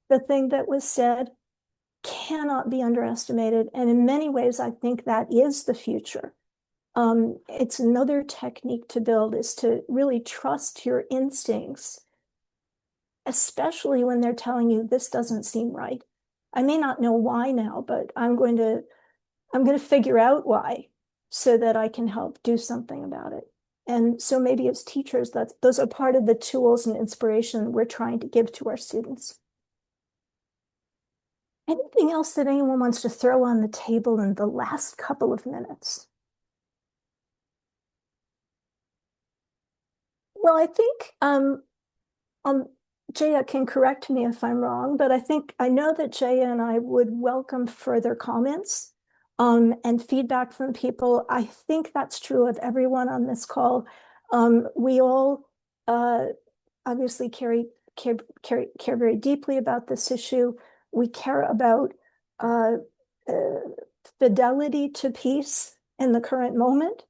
the thing that was said, cannot be underestimated. And in many ways, I think that is the future. It's another technique to build, is to really trust your instincts, especially when they're telling you this doesn't seem right. I may not know why now, but I'm going to figure out why so that I can help do something about it. And so maybe as teachers, those are part of the tools and inspiration we're trying to give to our students. Anything else that anyone wants to throw on the table in the last couple of minutes? Well, I think Jaya can correct me if I'm wrong, but I know that Jaya and I would welcome further comments and feedback from people. I think that's true of everyone on this call. We all obviously care very deeply about this issue. We care about uh, fidelity to peace in the current moment.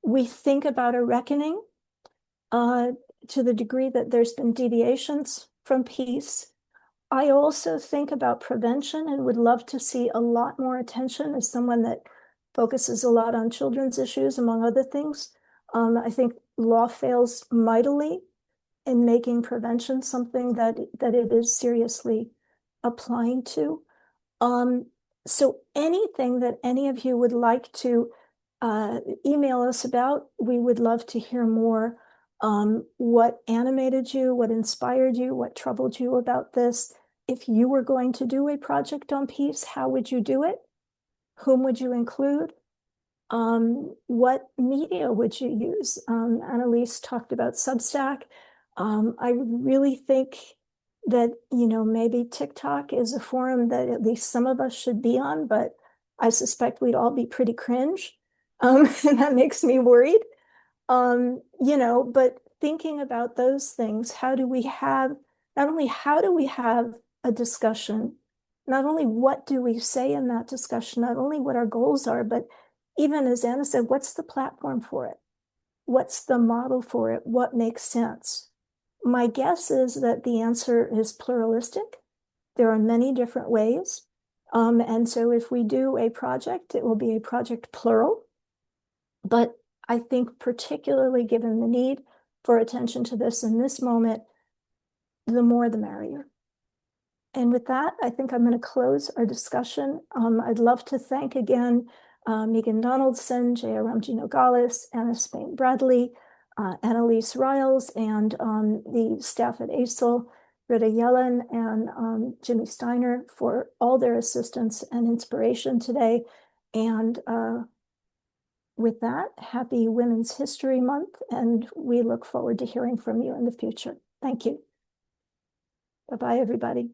We think about a reckoning to the degree that there's been deviations from peace. I also think about prevention and would love to see a lot more attention as someone that focuses a lot on children's issues, among other things. I think law fails mightily in making prevention something that it is seriously applying to. So anything that any of you would like to email us about, we would love to hear more. What animated you, what inspired you, what troubled you about this? If you were going to do a project on peace, how would you do it? Whom would you include? What media would you use? Annalise talked about Substack. I really think that, maybe TikTok is a forum that at least some of us should be on, but I suspect we'd all be pretty cringe. And that makes me worried. But thinking about those things, not only how do we have a discussion, not only what do we say in that discussion, not only what our goals are, but even as Anna said, what's the platform for it? What's the model for it? What makes sense? My guess is that the answer is pluralistic. There are many different ways. And so if we do a project, it will be a project plural. But I think particularly given the need for attention to this in this moment, the more the merrier. And with that, I think I'm going to close our discussion. I'd love to thank again Megan Donaldson, Jaya Ramji-Nogales, Anna Spain Bradley, Annalise Riles, and the staff at ASIL, Rita Yellen, and Jimmy Steiner for all their assistance and inspiration today. And with that, happy Women's History Month, and we look forward to hearing from you in the future. Thank you. Bye-bye, everybody.